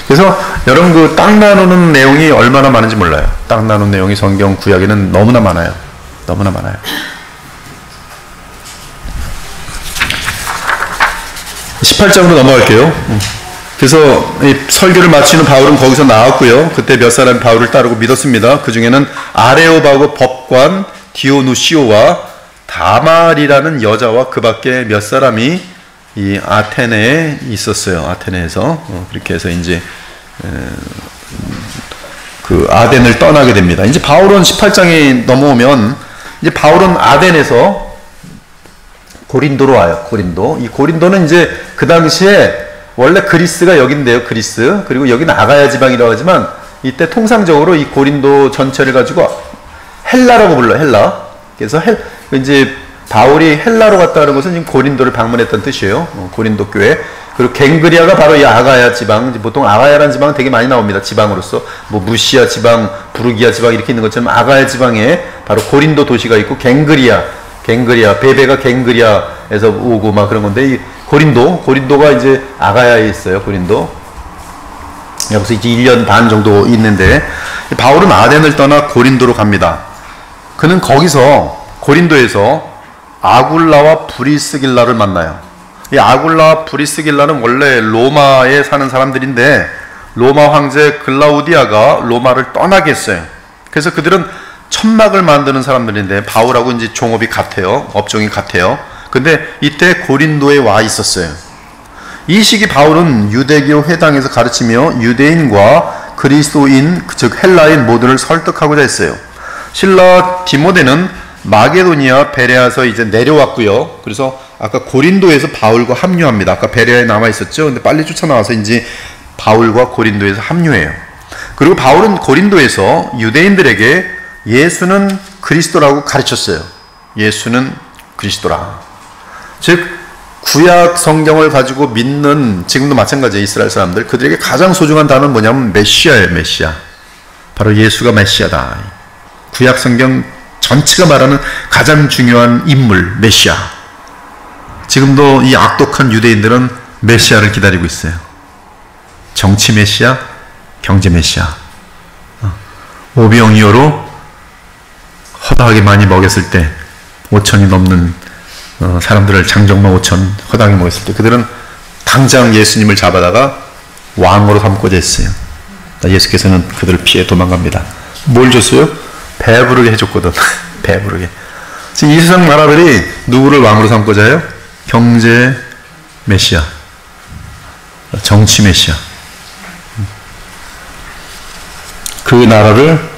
그래서 여러분 그 땅 나누는 내용이 얼마나 많은지 몰라요. 땅 나누는 내용이 성경 구약에는 너무나 많아요. 너무나 많아요. 18장으로 넘어갈게요. 그래서 이 설교를 마치는 바울은 거기서 나왔고요. 그때 몇 사람이 바울을 따르고 믿었습니다. 그 중에는 아레오바고 법관 디오누시오와 다말이라는 여자와 그 밖에 몇 사람이 이 아테네에 있었어요. 아테네에서 그렇게 해서 이제 그 아덴을 떠나게 됩니다. 이제 바울은 18장에 넘어오면 이제 바울은 아덴에서 고린도로 와요. 고린도. 이 고린도는 이제 그 당시에 원래 그리스가 여긴데요. 그리스. 그리고 여기는 아가야 지방이라고 하지만 이때 통상적으로 이 고린도 전체를 가지고 헬라라고 불러요. 헬라. 그래서 이제 바울이 헬라로 갔다는 것은 지금 고린도를 방문했다는 뜻이에요. 고린도 교회. 그리고 갱그리아가 바로 이 아가야 지방. 보통 아가야라는 지방은 되게 많이 나옵니다. 지방으로서. 뭐 무시아 지방, 부르기아 지방 이렇게 있는 것처럼 아가야 지방에 바로 고린도 도시가 있고 갱그리아, 베베가 갱그리아에서 오고 막 그런 건데 이 고린도가 이제 아가야에 있어요. 고린도. 여기서 이제 1년 반 정도 있는데 바울은 아덴을 떠나 고린도로 갑니다. 그는 거기서 고린도에서 아굴라와 브리스길라를 만나요. 이 아굴라와 브리스길라는 원래 로마에 사는 사람들인데 로마 황제 글라우디아가 로마를 떠나게 했어요. 그래서 그들은 천막을 만드는 사람들인데 바울하고 이제 종업이 같아요. 업종이 같아요. 근데 이때 고린도에 와 있었어요. 이 시기 바울은 유대교 회당에서 가르치며 유대인과 그리스도인 즉 헬라인 모두를 설득하고자 했어요. 신라 디모데는 마게도니아 베레아서 이제 내려왔고요. 그래서 아까 고린도에서 바울과 합류합니다. 아까 베레아에 남아 있었죠. 근데 빨리 쫓아나와서 이제 바울과 고린도에서 합류해요. 그리고 바울은 고린도에서 유대인들에게 예수는 그리스도라고 가르쳤어요. 예수는 그리스도라. 즉 구약 성경을 가지고 믿는 지금도 마찬가지예요. 이스라엘 사람들 그들에게 가장 소중한 단어는 뭐냐면 메시아예요. 메시아. 바로 예수가 메시아다. 구약 성경 전체가 말하는 가장 중요한 인물 메시아. 지금도 이 악독한 유대인들은 메시아를 기다리고 있어요. 정치 메시아, 경제 메시아. 오병이어로 허다하게 많이 먹였을 때 5천이 넘는 사람들을 장정마 5천 허다하게 먹였을 때 그들은 당장 예수님을 잡아다가 왕으로 삼고자 했어요. 예수께서는 그들을 피해 도망갑니다. 뭘 줬어요? 배부르게 해줬거든. 배부르게. 지금 이 세상 나라들이 누구를 왕으로 삼고자 해요? 경제 메시아, 정치 메시아. 그 나라를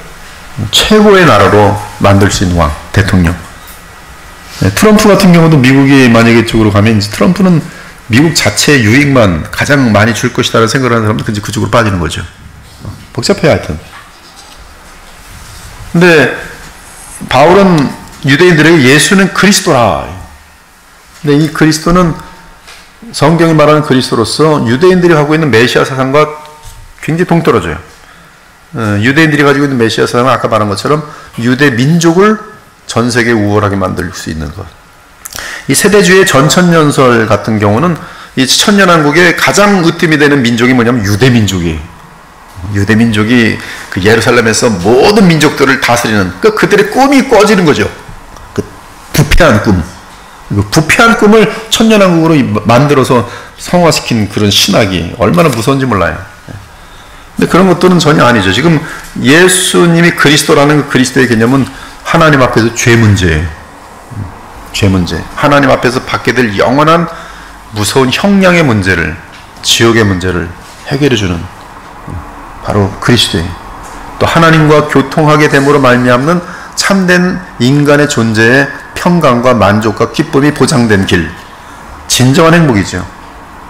최고의 나라로 만들 수 있는 왕, 대통령. 트럼프 같은 경우도 미국이 만약에 이쪽으로 가면 이제 트럼프는 미국 자체의 유익만 가장 많이 줄 것이다라는 생각을 하는 사람들 그쪽으로 빠지는 거죠. 복잡해요, 하여튼. 근데 바울은 유대인들에게 예수는 그리스도라. 근데 이 그리스도는 성경이 말하는 그리스도로서 유대인들이 하고 있는 메시아 사상과 굉장히 동떨어져요. 유대인들이 가지고 있는 메시아 사상은 아까 말한 것처럼 유대 민족을 전 세계에 우월하게 만들 수 있는 것. 이 세대주의 전천년설 같은 경우는 이 천년왕국의 가장 으뜸이 되는 민족이 뭐냐면 유대민족이에요. 유대민족이 그 예루살렘에서 모든 민족들을 다스리는 그들의 꿈이 꿔지는 거죠. 그 부패한 꿈. 부패한 꿈을 천년왕국으로 만들어서 성화시킨 그런 신학이 얼마나 무서운지 몰라요. 근데 그런 것들은 전혀 아니죠. 지금 예수님이 그리스도라는 그 그리스도의 개념은 하나님 앞에서 죄 문제예요. 죄 문제. 하나님 앞에서 받게 될 영원한 무서운 형량의 문제를, 지옥의 문제를 해결해주는 바로 그리스도예요. 또 하나님과 교통하게 됨으로 말미암는 참된 인간의 존재의 평강과 만족과 기쁨이 보장된 길. 진정한 행복이죠.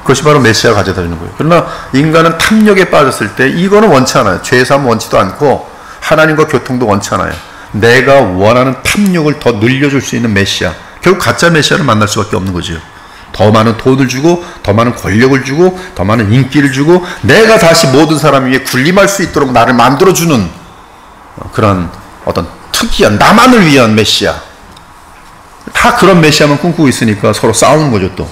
그것이 바로 메시아가 가져다 주는 거예요. 그러나 인간은 탐욕에 빠졌을 때 이거는 원치 않아요. 죄사함 원치도 않고 하나님과 교통도 원치 않아요. 내가 원하는 탐욕을 더 늘려줄 수 있는 메시아. 결국 가짜 메시아를 만날 수밖에 없는 거죠. 더 많은 돈을 주고 더 많은 권력을 주고 더 많은 인기를 주고 내가 다시 모든 사람 위에 군림할 수 있도록 나를 만들어주는 그런 어떤 특이한 나만을 위한 메시아. 다 그런 메시아만 꿈꾸고 있으니까 서로 싸우는 거죠. 또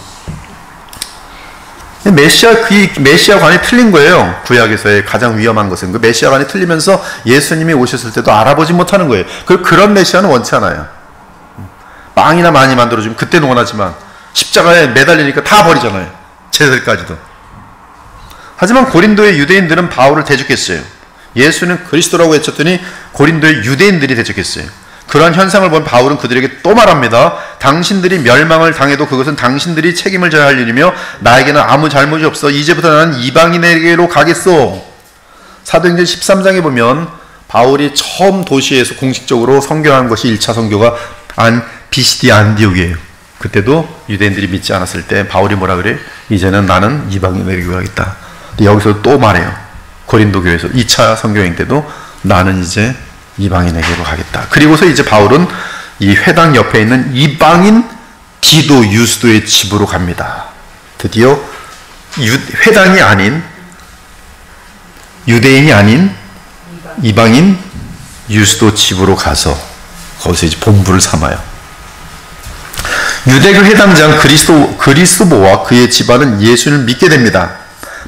메시아관이 틀린 거예요. 구약에서의 가장 위험한 것은 그 메시아관이 틀리면서 예수님이 오셨을 때도 알아보지 못하는 거예요. 그런 메시아는 원치 않아요. 빵이나 많이 만들어주면 그때는 원하지만 십자가에 매달리니까 다 버리잖아요. 제사까지도. 하지만 고린도의 유대인들은 바울을 대적했어요. 예수는 그리스도라고 외쳤더니 고린도의 유대인들이 대적했어요. 그러한 현상을 본 바울은 그들에게 또 말합니다. 당신들이 멸망을 당해도 그것은 당신들이 책임을 져야 할 일이며 나에게는 아무 잘못이 없어. 이제부터 나는 이방인에게로 가겠소. 사도행전 13장에 보면 바울이 처음 도시에서 공식적으로 선교한 것이 1차 선교가 비시디 안디옥이에요. 그때도 유대인들이 믿지 않았을 때 바울이 뭐라 그래? 이제는 나는 이방인에게로 가겠다. 여기서 또 말해요. 고린도 교회에서 2차 선교행 때도 나는 이제 이방인에게로 가겠다. 그리고서 이제 바울은 이 회당 옆에 있는 이방인 디도 유스도의 집으로 갑니다. 드디어 회당이 아닌 유대인이 아닌 이방인 유스도 집으로 가서 거기서 이제 본부를 삼아요. 유대교 회당장 그리스도와 그의 집안은 예수를 믿게 됩니다.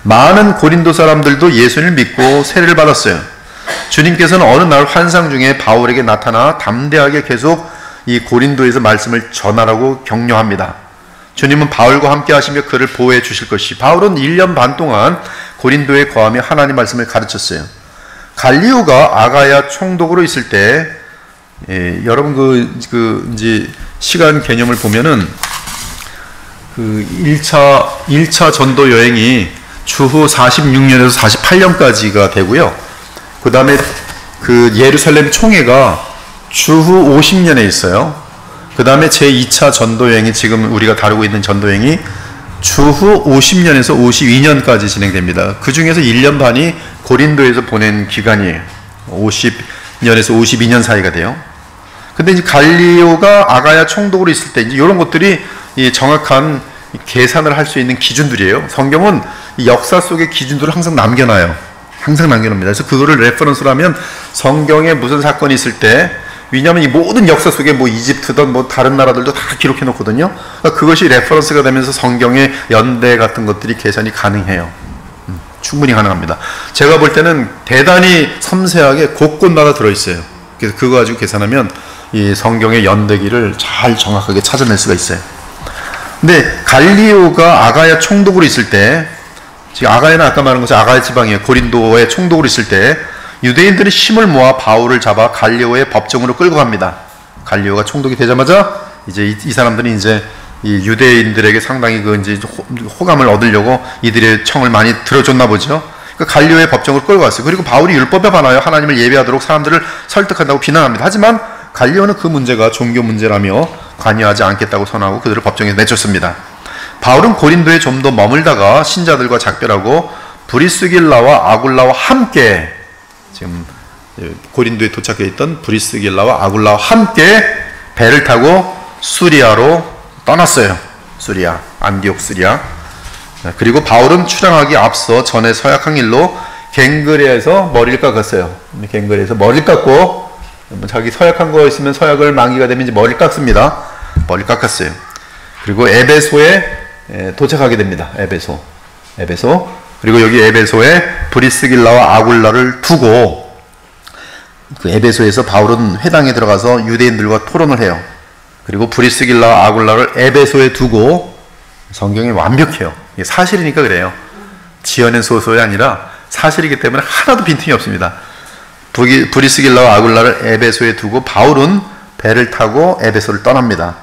많은 고린도 사람들도 예수를 믿고 세례를 받았어요. 주님께서는 어느 날 환상 중에 바울에게 나타나 담대하게 계속 이 고린도에서 말씀을 전하라고 격려합니다. 주님은 바울과 함께 하시며 그를 보호해 주실 것이. 바울은 1년 반 동안 고린도에 거하며 하나님 말씀을 가르쳤어요. 갈리오가 아가야 총독으로 있을 때, 여러분 이제 시간 개념을 보면은 1차 전도 여행이 주후 46년에서 48년까지가 되고요. 그 다음에 예루살렘 총회가 주후 50년에 있어요. 그 다음에 제2차 전도여행이 지금 우리가 다루고 있는 전도여행이 주후 50년에서 52년까지 진행됩니다. 그 중에서 1년 반이 고린도에서 보낸 기간이에요. 50년에서 52년 사이가 돼요. 근데 이제 갈리오가 아가야 총독으로 있을 때 이제 이런 것들이 이 정확한 계산을 할 수 있는 기준들이에요. 성경은 이 역사 속의 기준들을 항상 남겨놔요. 항상 남겨놓습니다. 그래서 그거를 레퍼런스로 하면 성경에 무슨 사건이 있을 때, 왜냐하면 이 모든 역사 속에 뭐 이집트든 뭐 다른 나라들도 다 기록해 놓거든요. 그러니까 그것이 레퍼런스가 되면서 성경의 연대 같은 것들이 계산이 가능해요. 충분히 가능합니다. 제가 볼 때는 대단히 섬세하게 곳곳마다 들어있어요. 그래서 그거 가지고 계산하면 이 성경의 연대기를 잘 정확하게 찾아낼 수가 있어요. 근데 갈리오가 아가야 총독으로 있을 때, 지금 아가야는 아까 말한 것이 아가야 지방이에요. 고린도의 총독으로 있을 때 유대인들이 힘을 모아 바울을 잡아 갈리오의 법정으로 끌고 갑니다. 갈리오가 총독이 되자마자 이제 이 사람들이 이제 이 유대인들에게 상당히 이제 호감을 얻으려고 이들의 청을 많이 들어줬나 보죠. 그러니까 갈리오의 법정으로 끌고 갔어요. 그리고 바울이 율법에 반하여 하나님을 예배하도록 사람들을 설득한다고 비난합니다. 하지만 갈리오는 그 문제가 종교 문제라며 관여하지 않겠다고 선언하고 그들을 법정에 내쫓습니다. 바울은 고린도에 좀 더 머물다가 신자들과 작별하고 브리스길라와 아굴라와 함께, 지금 고린도에 도착해 있던 브리스길라와 아굴라와 함께 배를 타고 수리아로 떠났어요. 수리아, 안디옥 수리아. 그리고 바울은 출항하기 앞서 전에 서약한 길로 갱그레에서 머리를 깎았어요. 갱그레에서 머리를 깎고, 자기 서약한 거 있으면 서약을 만기가 되면 이제 머리를 깎습니다. 머리를 깎았어요. 그리고 에베소에 도착하게 됩니다. 에베소. 그리고 여기 에베소에 브리스길라와 아굴라를 두고, 그 에베소에서 바울은 회당에 들어가서 유대인들과 토론을 해요. 그리고 브리스길라와 아굴라를 에베소에 두고, 성경이 완벽해요. 이게 사실이니까 그래요. 지어낸 소설이 아니라 사실이기 때문에 하나도 빈틈이 없습니다. 브리스길라와 아굴라를 에베소에 두고 바울은 배를 타고 에베소를 떠납니다.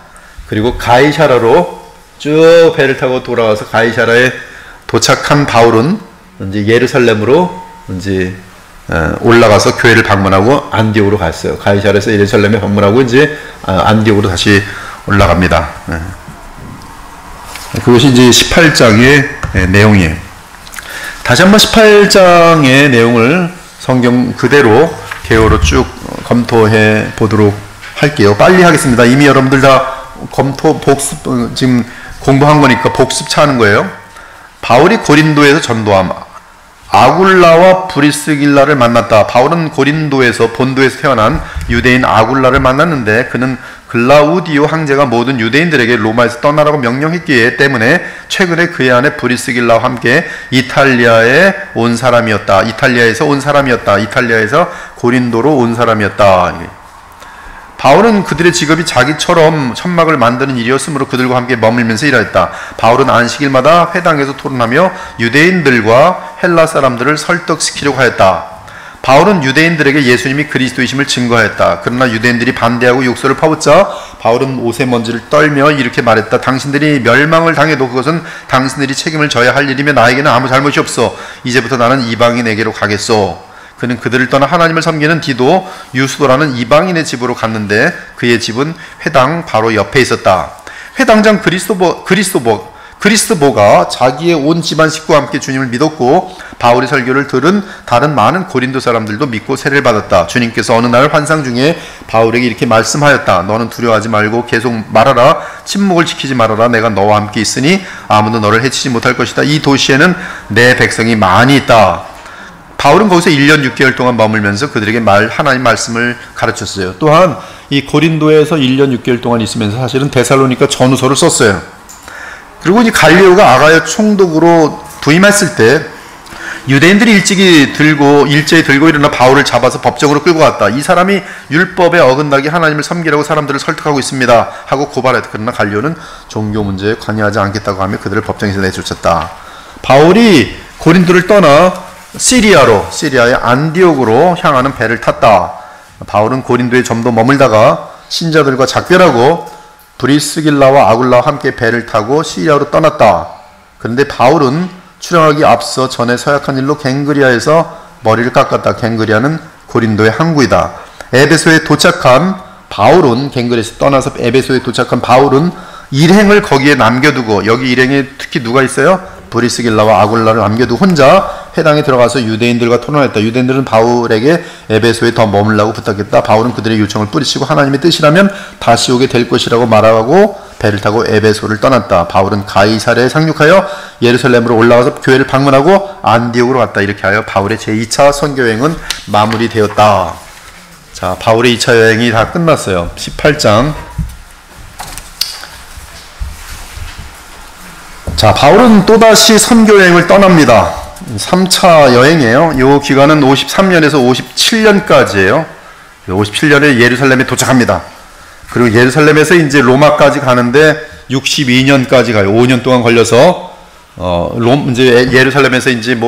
그리고 가이사라로 쭉 배를 타고 돌아와서 가이사라에 도착한 바울은 이제 예루살렘으로 이제 올라가서 교회를 방문하고 안디옥으로 갔어요. 가이사라에서 예루살렘에 방문하고 이제 안디옥으로 다시 올라갑니다. 그것이 이제 18장의 내용이에요. 다시 한번 18장의 내용을 성경 그대로 개요로 쭉 검토해 보도록 할게요. 빨리 하겠습니다. 이미 여러분들 다 검토, 복습, 지금 공부한 거니까 복습차 하는 거예요. 바울이 고린도에서 전도함. 아굴라와 브리스길라를 만났다. 바울은 고린도에서 본도에서 태어난 유대인 아굴라를 만났는데 그는 글라우디오 황제가 모든 유대인들에게 로마에서 떠나라고 명령했기에 때문에 최근에 그의 아내 브리스길라와 함께 이탈리아에 온 사람이었다. 이탈리아에서 온 사람이었다. 이탈리아에서 고린도로 온 사람이었다. 바울은 그들의 직업이 자기처럼 천막을 만드는 일이었으므로 그들과 함께 머물면서 일하였다. 바울은 안식일마다 회당에서 토론하며 유대인들과 헬라 사람들을 설득시키려고 하였다. 바울은 유대인들에게 예수님이 그리스도이심을 증거하였다. 그러나 유대인들이 반대하고 욕설을 퍼붓자 바울은 옷의 먼지를 떨며 이렇게 말했다. 당신들이 멸망을 당해도 그것은 당신들이 책임을 져야 할 일이며 나에게는 아무 잘못이 없어. 이제부터 나는 이방인에게로 가겠소. 그는 그들을 떠나 하나님을 섬기는 디도 유수도라는 이방인의 집으로 갔는데 그의 집은 회당 바로 옆에 있었다. 회당장 그리스도보가 자기의 온 집안 식구와 함께 주님을 믿었고 바울의 설교를 들은 다른 많은 고린도 사람들도 믿고 세례를 받았다. 주님께서 어느 날 환상 중에 바울에게 이렇게 말씀하였다. 너는 두려워하지 말고 계속 말하라. 침묵을 지키지 말아라. 내가 너와 함께 있으니 아무도 너를 해치지 못할 것이다. 이 도시에는 내 백성이 많이 있다. 바울은 거기서 1년 6개월 동안 머물면서 그들에게 하나님 말씀을 가르쳤어요. 또한 이 고린도에서 1년 6개월 동안 있으면서 사실은 데살로니가 전후서를 썼어요. 그리고 이 갈리오가 아가야 총독으로 부임했을 때 유대인들이 일제히 들고 일어나 바울을 잡아서 법정으로 끌고 갔다. 이 사람이 율법에 어긋나게 하나님을 섬기라고 사람들을 설득하고 있습니다 하고 고발했다. 그러나 갈리오는 종교 문제에 관여하지 않겠다고 하며 그들을 법정에서 내쫓았다. 바울이 고린도를 떠나 시리아의 안디옥으로 향하는 배를 탔다. 바울은 고린도에 좀 더 머물다가 신자들과 작별하고 브리스길라와 아굴라와 함께 배를 타고 시리아로 떠났다. 그런데 바울은 출항하기 앞서 전에 서약한 일로 갱그리아에서 머리를 깎았다. 갱그리아는 고린도의 항구이다. 에베소에 도착한 바울은 갱그리아에서 떠나서 에베소에 도착한 바울은 일행을 거기에 남겨두고 여기 일행에 특히 누가 있어요? 브리스길라와 아굴라를 남겨두고 혼자 회당에 들어가서 유대인들과 토론했다. 유대인들은 바울에게 에베소에 더 머물라고 부탁했다. 바울은 그들의 요청을 뿌리치고 하나님의 뜻이라면 다시 오게 될 것이라고 말하고 배를 타고 에베소를 떠났다. 바울은 가이사랴에 상륙하여 예루살렘으로 올라가서 교회를 방문하고 안디옥으로 갔다. 이렇게 하여 바울의 제2차 선교여행은 마무리되었다. 자, 바울의 2차 여행이 다 끝났어요. 18장. 자, 바울은 또다시 선교여행을 떠납니다. 3차 여행이에요. 이 기간은 53년에서 57년까지예요. 57년에 예루살렘에 도착합니다. 그리고 예루살렘에서 이제 로마까지 가는데 62년까지 가요. 5년 동안 걸려서 이제 예루살렘에서 이제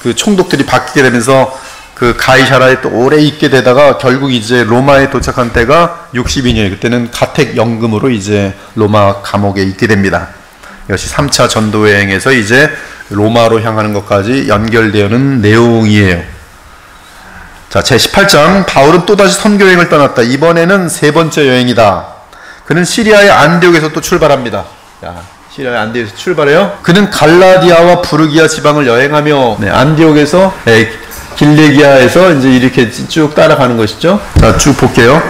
그 총독들이 바뀌게 되면서 그 가이사랴에 또 오래 있게 되다가 결국 이제 로마에 도착한 때가 62년이에요. 그때는 가택연금으로 이제 로마 감옥에 있게 됩니다. 이것이 3차 전도여행에서 이제 로마로 향하는 것까지 연결되는 내용이에요. 자, 제18장. 바울은 또다시 선교여행을 떠났다. 이번에는 세 번째 여행이다. 그는 시리아의 안디옥에서 또 출발합니다. 자, 시리아의 안디옥에서 출발해요. 그는 갈라디아와 부르기아 지방을 여행하며 안디옥에서 길레기아에서 이제 이렇게 쭉 따라가는 것이죠. 자, 쭉 볼게요.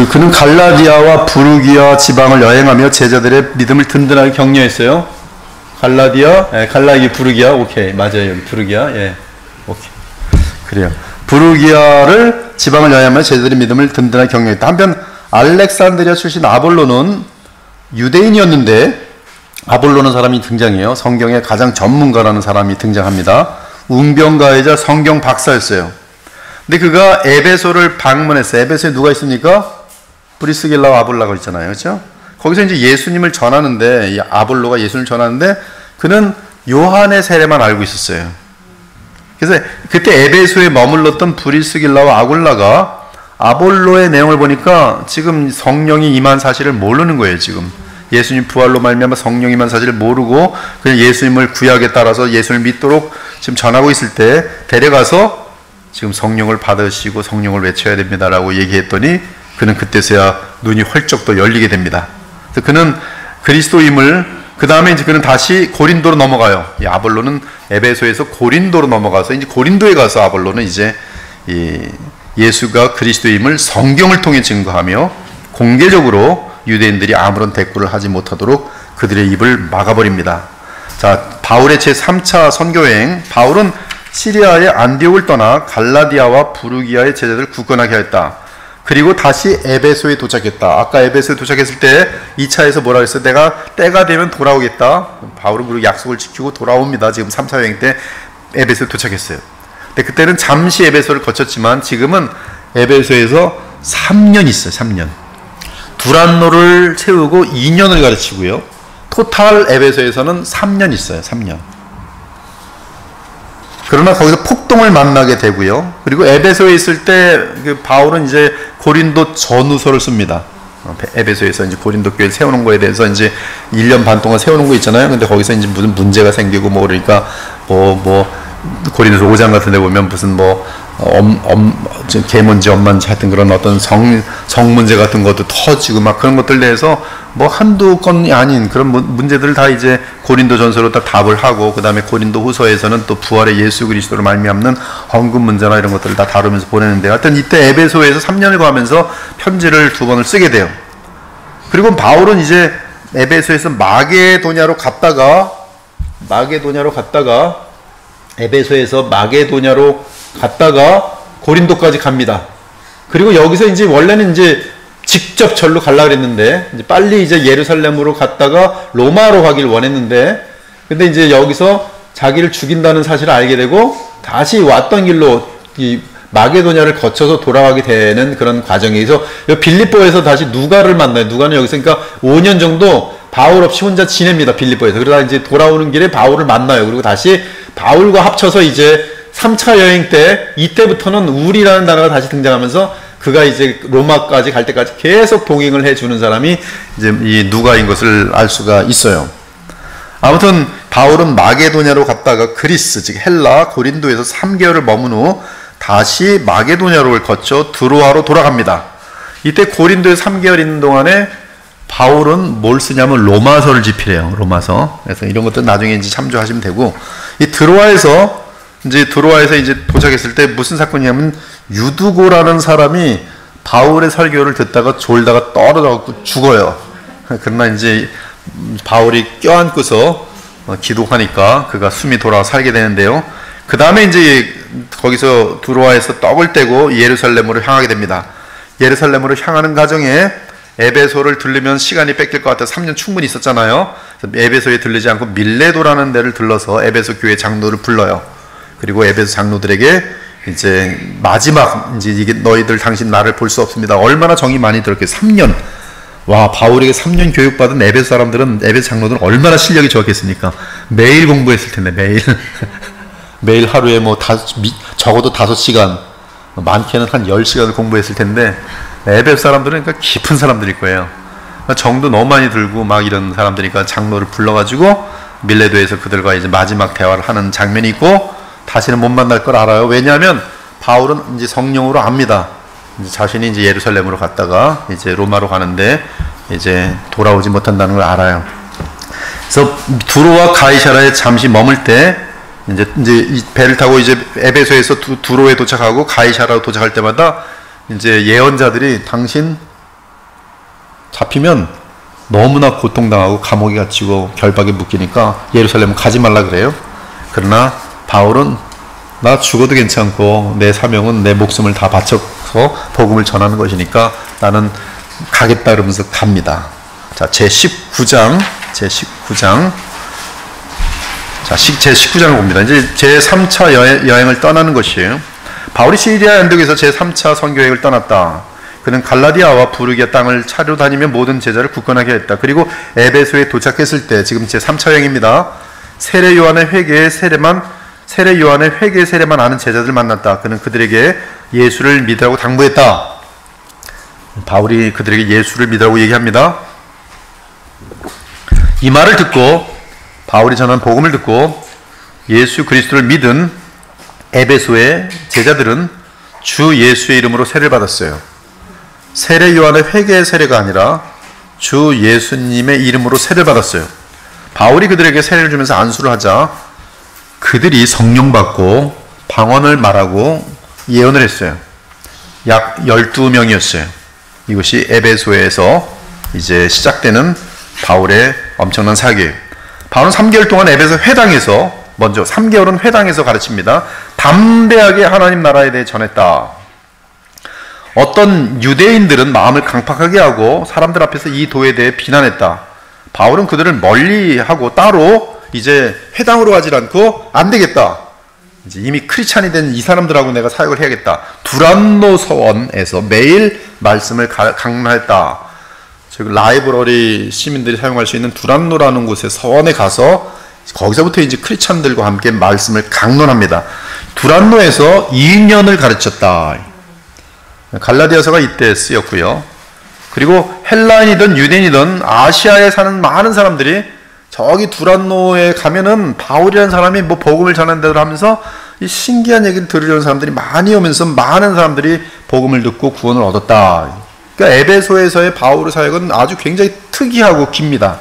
그는 갈라디아와 부르기아 지방을 여행하며 제자들의 믿음을 든든하게 격려했어요. 갈라디아, 부르기아, 오케이, 맞아요. 여기 부르기아, 예, 오케이, 그래요. 부르기아를 지방을 여행하며 제자들의 믿음을 든든하게 격려했다. 한편 알렉산드리아 출신 아볼로는 유대인이었는데 아볼로는 사람이 등장해요. 성경의 가장 전문가라는 사람이 등장합니다. 웅변가이자 성경 박사였어요. 근데 그가 에베소를 방문했어요. 에베소에 누가 있습니까? 브리스길라와 아볼로가 있잖아요. 그렇죠? 거기서 이제 예수님을 전하는데, 이 아볼로가 예수님을 전하는데 그는 요한의 세례만 알고 있었어요. 그래서 그때 에베소에 머물렀던 브리스길라와 아굴라가 아볼로의 내용을 보니까 지금 성령이 임한 사실을 모르는 거예요. 지금 예수님 부활로 말미암아 성령이 임한 사실을 모르고 그냥 예수님을 구약에 따라서 예수님을 믿도록 지금 전하고 있을 때 데려가서 지금 성령을 받으시고 성령을 외쳐야 됩니다라고 얘기했더니 그는 그때서야 눈이 헐쩍 또 열리게 됩니다. 그래서 그는 그리스도임을, 그 다음에 이제 그는 다시 고린도로 넘어가요. 이 아볼로는 에베소에서 고린도로 넘어가서 이제 고린도에 가서 아볼로는 이제 이 예수가 그리스도임을 성경을 통해 증거하며 공개적으로 유대인들이 아무런 대꾸를 하지 못하도록 그들의 입을 막아버립니다. 자, 바울의 제3차 선교여행. 바울은 시리아의 안디옥을 떠나 갈라디아와 부르기아의 제자들을 굳건하게 하였다. 그리고 다시 에베소에 도착했다. 아까 에베소에 도착했을 때 2차에서 뭐라 그랬어요? 내가 때가 되면 돌아오겠다. 바울은 그리고 약속을 지키고 돌아옵니다. 지금 3차 여행 때 에베소에 도착했어요. 근데 그때는 잠시 에베소를 거쳤지만 지금은 에베소에서 3년 있어요. 3년. 두란노를 세우고 2년을 가르치고요. 토탈 에베소에서는 3년 있어요. 3년. 그러나 거기서 폭동을 만나게 되고요. 그리고 에베소에 있을 때 바울은 이제 고린도 전후서를 씁니다. 에베소에서 이제 고린도 교회 세우는 거에 대해서 이제 1년 반 동안 세우는 거 있잖아요. 근데 거기서 이제 무슨 문제가 생기고 뭐 그러니까 고린도서 5장 같은 데 보면 무슨 계문지 엄만지 하여튼 그런 어떤 성 문제 같은 것도 터지고 막 그런 것들 대해서 뭐 한두 건이 아닌 그런 문제들을 다 이제 고린도 전서로 다 답을 하고, 그 다음에 고린도 후서에서는 또 부활의 예수 그리스도로 말미암는 헌금 문제나 이런 것들을 다 다루면서 보내는데, 하여튼 이때 에베소에서 3년을 가면서 편지를 2번을 쓰게 돼요. 그리고 바울은 이제 에베소에서 마게도냐로 갔다가 에베소에서 마게도냐로 갔다가 고린도까지 갑니다. 그리고 여기서 이제 원래는 이제 직접 절로 가려고 그랬는데, 이제 빨리 이제 예루살렘으로 갔다가 로마로 가길 원했는데, 근데 이제 여기서 자기를 죽인다는 사실을 알게 되고, 다시 왔던 길로 이 마게도냐를 거쳐서 돌아가게 되는 그런 과정에서 빌립보에서 다시 누가를 만나요. 누가는 여기서 그러니까 5년 정도 바울 없이 혼자 지냅니다. 빌립보에서. 그러다 이제 돌아오는 길에 바울을 만나요. 그리고 다시 바울과 합쳐서 이제 3차 여행 때, 이때부터는 울이라는 단어가 다시 등장하면서 그가 이제 로마까지 갈 때까지 계속 동행을 해주는 사람이 이제 이 누가인 것을 알 수가 있어요. 아무튼 바울은 마게도냐로 갔다가 그리스, 즉 헬라, 고린도에서 3개월을 머문 후 다시 마게도냐로를 거쳐 드로아로 돌아갑니다. 이때 고린도에 3개월 있는 동안에 바울은 뭘 쓰냐면 로마서를 집필해요. 로마서. 그래서 이런 것들 나중에 이제 참조하시면 되고, 이 드로아에서 이제 도착했을 때 무슨 사건이냐면, 유두고라는 사람이 바울의 설교를 듣다가 졸다가 떨어져갖고 죽어요. 그러나 이제 바울이 껴안고서 기도하니까 그가 숨이 돌아와 살게 되는데요. 그 다음에 이제 거기서 드로아에서 떡을 떼고 예루살렘으로 향하게 됩니다. 예루살렘으로 향하는 과정에 에베소를 들르면 시간이 뺏길 것 같아서 3년 충분히 있었잖아요. 에베소에 들르지 않고 밀레도라는 데를 들러서 에베소 교회 장로를 불러요. 그리고 에베소 장로들에게 이제 마지막, 이제 이게 너희들 당신 나를 볼 수 없습니다. 얼마나 정이 많이 들었겠어요. 3년. 와, 바울에게 3년 교육받은 에베소 사람들은, 에베소 장로들은 얼마나 실력이 좋았겠습니까? 매일 공부했을 텐데, 매일. 매일 하루에 적어도 5시간, 많게는 한 10시간을 공부했을 텐데, 에베소 사람들은 그러니까 깊은 사람들일 거예요. 정도 너무 많이 들고 막 이런 사람들이니까 장로를 불러가지고 밀레도에서 그들과 이제 마지막 대화를 하는 장면이 있고, 다시는 못 만날 걸 알아요. 왜냐하면 바울은 이제 성령으로 압니다. 이제 자신이 이제 예루살렘으로 갔다가 이제 로마로 가는데 이제 돌아오지 못한다는 걸 알아요. 그래서 두로와 가이사라에 잠시 머물 때 이제 이 배를 타고 이제 에베소에서 두로에 도착하고 가이사라로 도착할 때마다 이제 예언자들이 당신 잡히면 너무나 고통당하고 감옥에 갇히고 결박에 묶이니까 예루살렘 가지 말라 그래요. 그러나 바울은 나 죽어도 괜찮고 내 사명은 내 목숨을 다 바쳐서 복음을 전하는 것이니까 나는 가겠다 그러면서 갑니다. 자, 제19장 자, 제19장을 봅니다. 이제 제3차 여행을 떠나는 것이에요. 바울이 시리아 안디옥에서 제3차 선교여행을 떠났다. 그는 갈라디아와 부르기아 땅을 차로 다니며 모든 제자를 굳건하게 했다. 그리고 에베소에 도착했을 때, 지금 제3차 여행입니다. 세례 요한의 회개 세례만 아는 제자들 만났다. 그는 그들에게 예수를 믿으라고 당부했다. 바울이 그들에게 예수를 믿으라고 얘기합니다. 이 말을 듣고, 바울이 전한 복음을 듣고 예수 그리스도를 믿은 에베소의 제자들은 주 예수의 이름으로 세례를 받았어요. 세례 요한의 회개의 세례가 아니라 주 예수님의 이름으로 세례를 받았어요. 바울이 그들에게 세례를 주면서 안수를 하자 그들이 성령 받고 방언을 말하고 예언을 했어요. 약 12명이었어요. 이것이 에베소에서 이제 시작되는 바울의 엄청난 사기. 바울은 3개월 동안 에베소 회당에서 먼저 3개월은 회당에서 가르칩니다. 담대하게 하나님 나라에 대해 전했다. 어떤 유대인들은 마음을 강팍하게 하고 사람들 앞에서 이 도에 대해 비난했다. 바울은 그들을 멀리하고 따로 이제 회당으로 가지 않고 안 되겠다. 이제 이미 크리스찬이 된 이 사람들하고 내가 사역을 해야겠다. 두란노 서원에서 매일 말씀을 강론했다. 즉 라이브러리 시민들이 사용할 수 있는 두란노라는 곳에 서원에 가서 거기서부터 이제 크리스찬들과 함께 말씀을 강론합니다. 두란노에서 2년을 가르쳤다. 갈라디아서가 이때 쓰였고요. 그리고 헬라인이든 유대인이든 아시아에 사는 많은 사람들이 저기 두란노에 가면은 바울이라는 사람이 뭐 복음을 전한다고 하면서 이 신기한 얘기를 들으려는 사람들이 많이 오면서 많은 사람들이 복음을 듣고 구원을 얻었다. 그러니까 에베소에서의 바울의 사역은 아주 굉장히 특이하고 깁니다.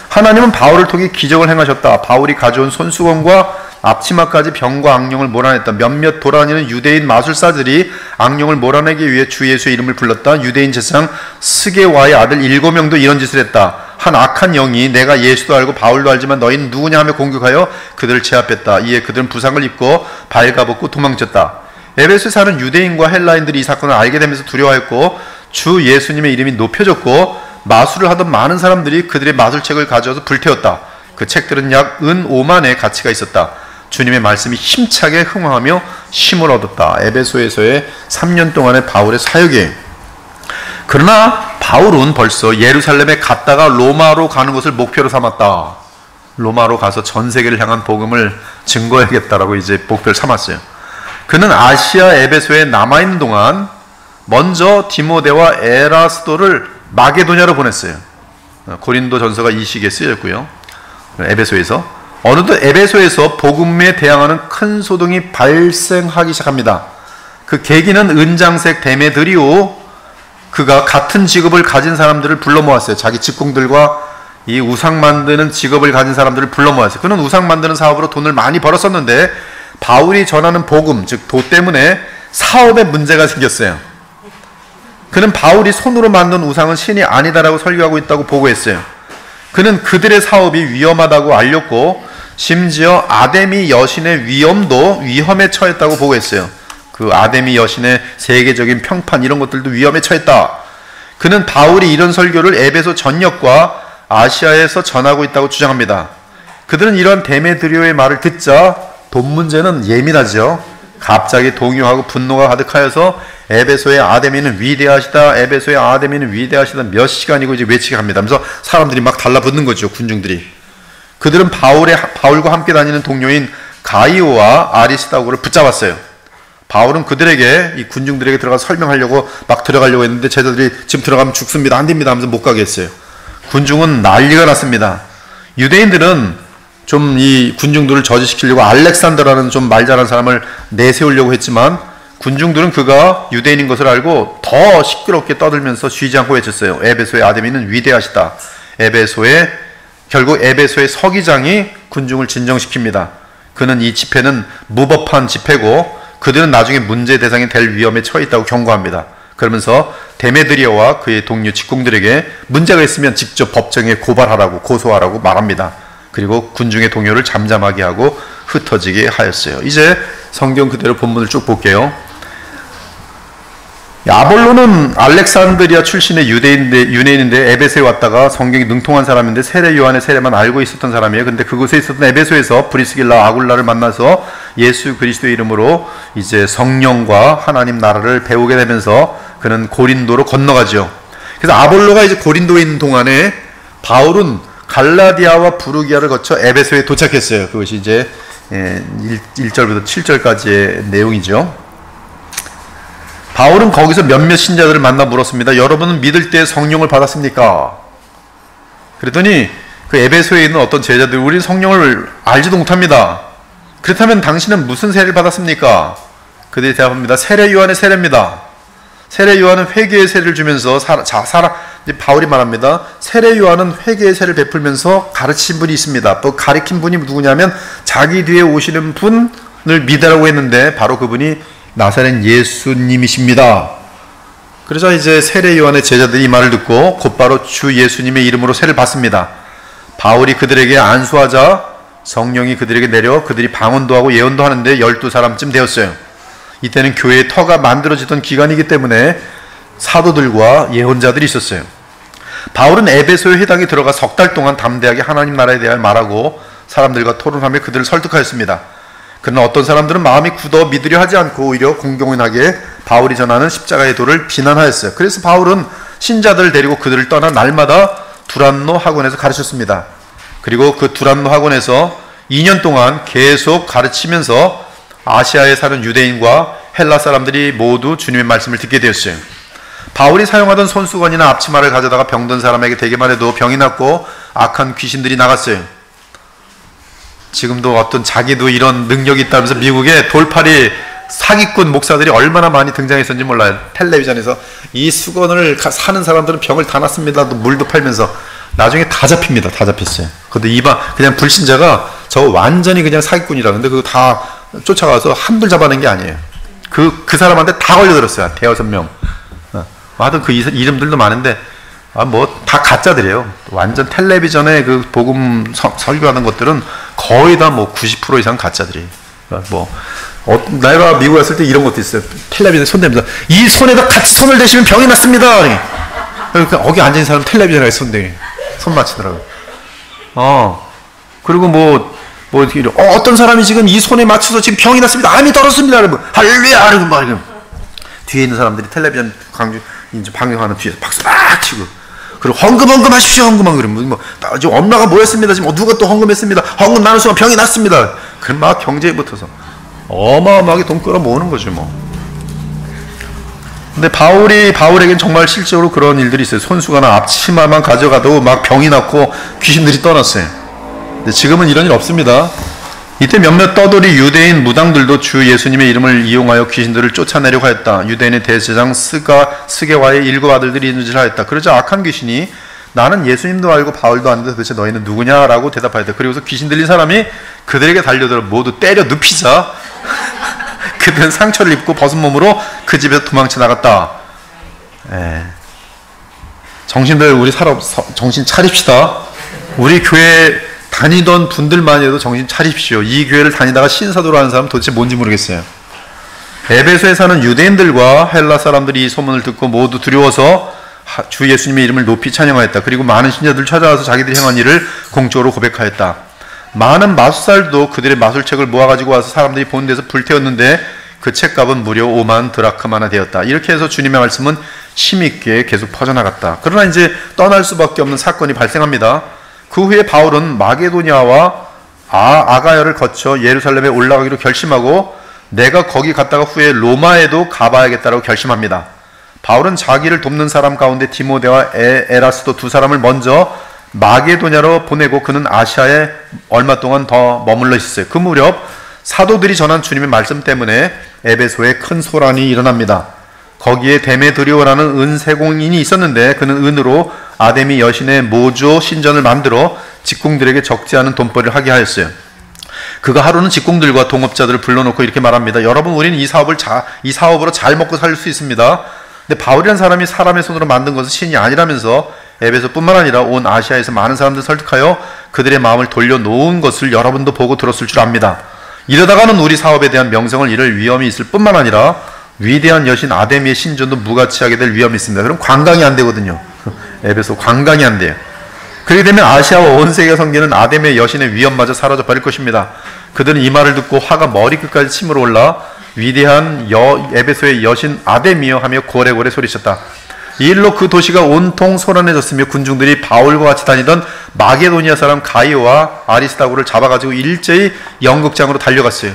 하나님은 바울을 통해 기적을 행하셨다. 바울이 가져온 손수건과 앞치마까지 병과 악령을 몰아냈다. 몇몇 돌아다니는 유대인 마술사들이 악령을 몰아내기 위해 주 예수의 이름을 불렀다. 유대인 제사장 스게와의 아들 7명도 이런 짓을 했다. 한 악한 영이 내가 예수도 알고 바울도 알지만 너희는 누구냐 하며 공격하여 그들을 제압했다. 이에 그들은 부상을 입고 발가벗고 도망쳤다. 에베소에 사는 유대인과 헬라인들이 이 사건을 알게 되면서 두려워했고 주 예수님의 이름이 높여졌고 마술을 하던 많은 사람들이 그들의 마술책을 가져와서 불태웠다. 그 책들은 약 은 5만의 가치가 있었다. 주님의 말씀이 힘차게 흥황하며 힘을 얻었다. 에베소에서의 3년 동안의 바울의 사역이. 그러나 바울은 벌써 예루살렘에 갔다가 로마로 가는 것을 목표로 삼았다. 로마로 가서 전 세계를 향한 복음을 증거해야겠다라고 이제 목표를 삼았어요. 그는 아시아 에베소에 남아있는 동안 먼저 디모데와 에라스도를 마게도냐로 보냈어요. 고린도 전서가 이 시기에 쓰였고요. 에베소에서. 어느덧 에베소에서 복음에 대항하는 큰 소동이 발생하기 시작합니다. 그 계기는 은장색 데메드리오, 그가 같은 직업을 가진 사람들을 불러 모았어요. 자기 직공들과 이 우상 만드는 직업을 가진 사람들을 불러 모았어요. 그는 우상 만드는 사업으로 돈을 많이 벌었었는데 바울이 전하는 복음, 즉 도 때문에 사업에 문제가 생겼어요. 그는 바울이 손으로 만든 우상은 신이 아니다라고 설교하고 있다고 보고했어요. 그는 그들의 사업이 위험하다고 알렸고 심지어 아데미 여신의 위험에 처했다고 보고했어요. 그 아데미 여신의 세계적인 평판 이런 것들도 위험에 처했다. 그는 바울이 이런 설교를 에베소 전역과 아시아에서 전하고 있다고 주장합니다. 그들은 이러한 데메드리오의 말을 듣자 돈 문제는 예민하죠. 갑자기 동요하고 분노가 가득하여서 에베소의 아데미는 위대하시다, 에베소의 아데미는 위대하시다 몇 시간이고 이제 외치게 합니다. 그래서 사람들이 막 달라붙는 거죠. 군중들이. 그들은 바울과 함께 다니는 동료인 가이오와 아리스다고를 붙잡았어요. 바울은 그들에게, 이 군중들에게 들어가서 설명하려고 막 들어가려고 했는데 제자들이 지금 들어가면 죽습니다, 안 됩니다 하면서 못 가게 했어요. 군중은 난리가 났습니다. 유대인들은 좀 이 군중들을 저지시키려고 알렉산더라는 좀 말 잘하는 사람을 내세우려고 했지만 군중들은 그가 유대인인 것을 알고 더 시끄럽게 떠들면서 쉬지 않고 외쳤어요. 에베소의 아데미는 위대하시다. 결국 에베소의 서기장이 군중을 진정시킵니다. 그는 이 집회는 무법한 집회고 그들은 나중에 문제 대상이 될 위험에 처해 있다고 경고합니다. 그러면서 데메드리오와 그의 동료 직공들에게 문제가 있으면 직접 법정에 고소하라고 말합니다. 그리고 군중의 동요를 잠잠하게 하고 흩어지게 하였어요. 이제 성경 그대로 본문을 쭉 볼게요. 아볼로는 알렉산드리아 출신의 유대인인데 에베소에 왔다가 성경이 능통한 사람인데 세례 요한의 세례만 알고 있었던 사람이에요. 근데 그곳에 있었던 에베소에서 브리스길라 아굴라를 만나서 예수 그리스도의 이름으로 이제 성령과 하나님 나라를 배우게 되면서 그는 고린도로 건너가죠. 그래서 아볼로가 이제 고린도에 있는 동안에 바울은 갈라디아와 부르기아를 거쳐 에베소에 도착했어요. 그것이 이제 1절부터 7절까지의 내용이죠. 바울은 거기서 몇몇 신자들을 만나 물었습니다. 여러분은 믿을 때 성령을 받았습니까? 그랬더니 그 에베소에 있는 어떤 제자들이 우리는 성령을 알지도 못합니다. 그렇다면 당신은 무슨 세례를 받았습니까? 그들이 대답합니다. 세례 요한의 세례입니다. 세례 요한은 회개의 세례를 주면서 이제 바울이 말합니다. 세례 요한은 회개의 세례를 베풀면서 가르친 분이 있습니다. 또 가르친 분이 누구냐면 자기 뒤에 오시는 분을 믿으라고 했는데 바로 그분이 나사렛 예수님이십니다. 그러자 이제 세례 요한의 제자들이 이 말을 듣고 곧바로 주 예수님의 이름으로 세를 받습니다. 바울이 그들에게 안수하자 성령이 그들에게 내려 그들이 방언도 하고 예언도 하는데 12사람쯤 되었어요. 이때는 교회의 터가 만들어지던 기간이기 때문에 사도들과 예언자들이 있었어요. 바울은 에베소의 회당에 들어가 석 달 동안 담대하게 하나님 나라에 대해 말하고 사람들과 토론하며 그들을 설득하였습니다. 그러나 어떤 사람들은 마음이 굳어 믿으려 하지 않고 오히려 공공연하게 바울이 전하는 십자가의 도를 비난하였어요. 그래서 바울은 신자들을 데리고 그들을 떠나 날마다 두란노 학원에서 가르쳤습니다. 그리고 그 두란노 학원에서 2년 동안 계속 가르치면서 아시아에 사는 유대인과 헬라 사람들이 모두 주님의 말씀을 듣게 되었어요. 바울이 사용하던 손수건이나 앞치마를 가져다가 병든 사람에게 대기만 해도 병이 낫고 악한 귀신들이 나갔어요. 지금도 어떤 자기도 이런 능력이 있다면서 미국의 돌팔이 사기꾼 목사들이 얼마나 많이 등장했었는지 몰라요. 텔레비전에서 이 수건을 사는 사람들은 병을 다 낫습니다. 물도 팔면서 나중에 다 잡힙니다. 다 잡혔어요. 근데 그냥 불신자가 저 완전히 그냥 사기꾼이라. 근데 그거 다 쫓아가서 한둘 잡아낸 게 아니에요. 그 사람한테 다 걸려들었어요. 대여섯 명. 하여튼 그 이름들도 많은데 다 가짜들이에요. 완전 텔레비전에 그 복음 설교하는 것들은 거의 다 90% 이상 가짜들이에요. 내가 미국 갔을 때 이런 것도 있어요. 텔레비전에 손 대면서 이 손에다 같이 손을 대시면 병이 낫습니다. 그러니까 거기 앉은 사람 텔레비전에 손 맞추더라고요. 그리고 어떤 사람이 지금 이 손에 맞춰서 지금 병이 났습니다. 암이 떨어졌습니다. 여러분. 할렐루야. 이러고 뒤에 있는 사람들이 텔레비전 방영하는 뒤에서 박수 막 치고, 그리고 헌금 하십시오. 그러면 지금 엄마가 모였습니다. 지금 누가 또 헌금했습니다. 헌금 나눌 수가 병이 났습니다. 그럼 막 경제에 붙어서 어마어마하게 돈 끌어 모으는 거죠. 근데 바울에겐 정말 실제로 그런 일들이 있어요. 손수건이나 앞치마만 가져가도 막 병이 났고 귀신들이 떠났어요. 근데 지금은 이런 일 없습니다. 이때 몇몇 떠돌이 유대인 무당들도 주 예수님의 이름을 이용하여 귀신들을 쫓아내려고 하였다. 유대인의 대제장 스게와의 7 아들들이 있는 짓을 하였다. 그러자 악한 귀신이 나는 예수님도 알고 바울도 아는데 도대체 너희는 누구냐라고 대답하였다. 그리고서 귀신 들린 사람이 그들에게 달려들어 모두 때려 눕히자 그들은 상처를 입고 벗은 몸으로 그 집에서 도망쳐 나갔다. 우리 정신 차립시다. 우리 교회 다니던 분들만 해도 정신 차립시오. 이 교회를 다니다가 신사도로 하는 사람 도대체 뭔지 모르겠어요. 에베소에 사는 유대인들과 헬라 사람들이 이 소문을 듣고 모두 두려워서 주 예수님의 이름을 높이 찬양하였다. 그리고 많은 신자들 찾아와서 자기들이 행한 일을 공적으로 고백하였다. 많은 마술사들도 그들의 마술책을 모아가지고 와서 사람들이 보는 데서 불태웠는데 그 책값은 무려 5만 드라크마나 되었다. 이렇게 해서 주님의 말씀은 힘있게 계속 퍼져나갔다. 그러나 이제 떠날 수밖에 없는 사건이 발생합니다. 그 후에 바울은 마게도니아와 아가야를 거쳐 예루살렘에 올라가기로 결심하고 내가 거기 갔다가 후에 로마에도 가봐야겠다라고 결심합니다. 바울은 자기를 돕는 사람 가운데 디모데와 에라스도 2 사람을 먼저 마게도냐로 보내고 그는 아시아에 얼마 동안 더 머물러 있었어요. 그 무렵 사도들이 전한 주님의 말씀 때문에 에베소에 큰 소란이 일어납니다. 거기에 데메드리오라는 은세공인이 있었는데 그는 은으로 아데미 여신의 모조 신전을 만들어 직공들에게 적지 않은 돈벌이를 하게 하였어요. 그가 하루는 직공들과 동업자들을 불러놓고 이렇게 말합니다. 여러분, 우리는 이 사업으로 잘 먹고 살 수 있습니다. 근데 바울이라는 사람이 사람의 손으로 만든 것은 신이 아니라면서 에베소뿐만 아니라 온 아시아에서 많은 사람들을 설득하여 그들의 마음을 돌려놓은 것을 여러분도 보고 들었을 줄 압니다. 이러다가는 우리 사업에 대한 명성을 잃을 위험이 있을 뿐만 아니라 위대한 여신 아데미의 신전도 무가치하게 될 위험이 있습니다. 그럼 관광이 안 되거든요. 에베소 관광이 안 돼요. 그렇게 되면 아시아와 온 세계가 섬기는 아데미의 여신의 위험마저 사라져 버릴 것입니다. 그들은 이 말을 듣고 화가 머리끝까지 치밀어 올라 위대한 에베소의 여신 아데미여 하며 고래고래 소리쳤다. 이 일로 그 도시가 온통 소란해졌으며 군중들이 바울과 같이 다니던 마게도니아 사람 가이오와 아리스다고를 잡아가지고 일제히 연극장으로 달려갔어요.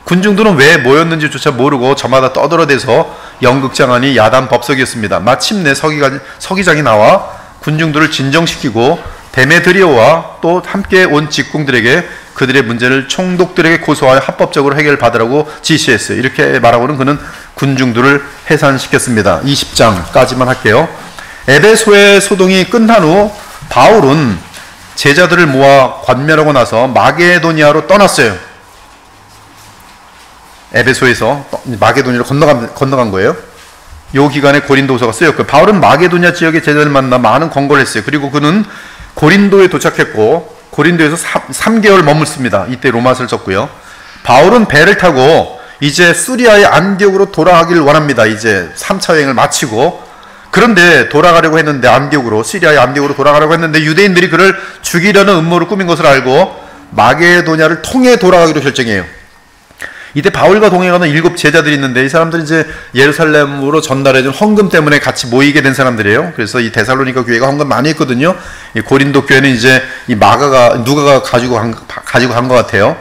군중들은 왜 모였는지조차 모르고 저마다 떠들어대서 연극장 안이 야단 법석이었습니다. 마침내 서기장이 나와 군중들을 진정시키고 데메드리오와 또 함께 온 직공들에게 그들의 문제를 총독들에게 고소하여 합법적으로 해결받으라고 지시했어요. 이렇게 말하고는 그는 군중들을 해산시켰습니다. 20장까지만 할게요. 에베소의 소동이 끝난 후 바울은 제자들을 모아 관멸하고 나서 마게도니아로 떠났어요. 에베소에서 마게도니아로 건너간 거예요. 요 기간에 고린도서가 쓰였고요. 바울은 마게도냐 지역의 제자를 만나 많은 권고를 했어요. 그리고 그는 고린도에 도착했고 고린도에서 3개월 머물습니다. 이때 로마서를 썼고요. 바울은 배를 타고 이제 수리아의 안디옥으로 돌아가길 원합니다. 이제 3차 여행을 마치고. 그런데 돌아가려고 했는데 안디옥으로, 시리아의 안디옥으로 돌아가려고 했는데 유대인들이 그를 죽이려는 음모를 꾸민 것을 알고 마게도냐를 통해 돌아가기로 결정해요. 이때 바울과 동행하는 7 제자들이 있는데 이 사람들이 이제 예루살렘으로 전달해준 헌금 때문에 같이 모이게 된 사람들이에요. 그래서 이 데살로니가 교회가 헌금 많이 했거든요. 이 고린도 교회는 이제 이 누가가 가지고 간 것 같아요.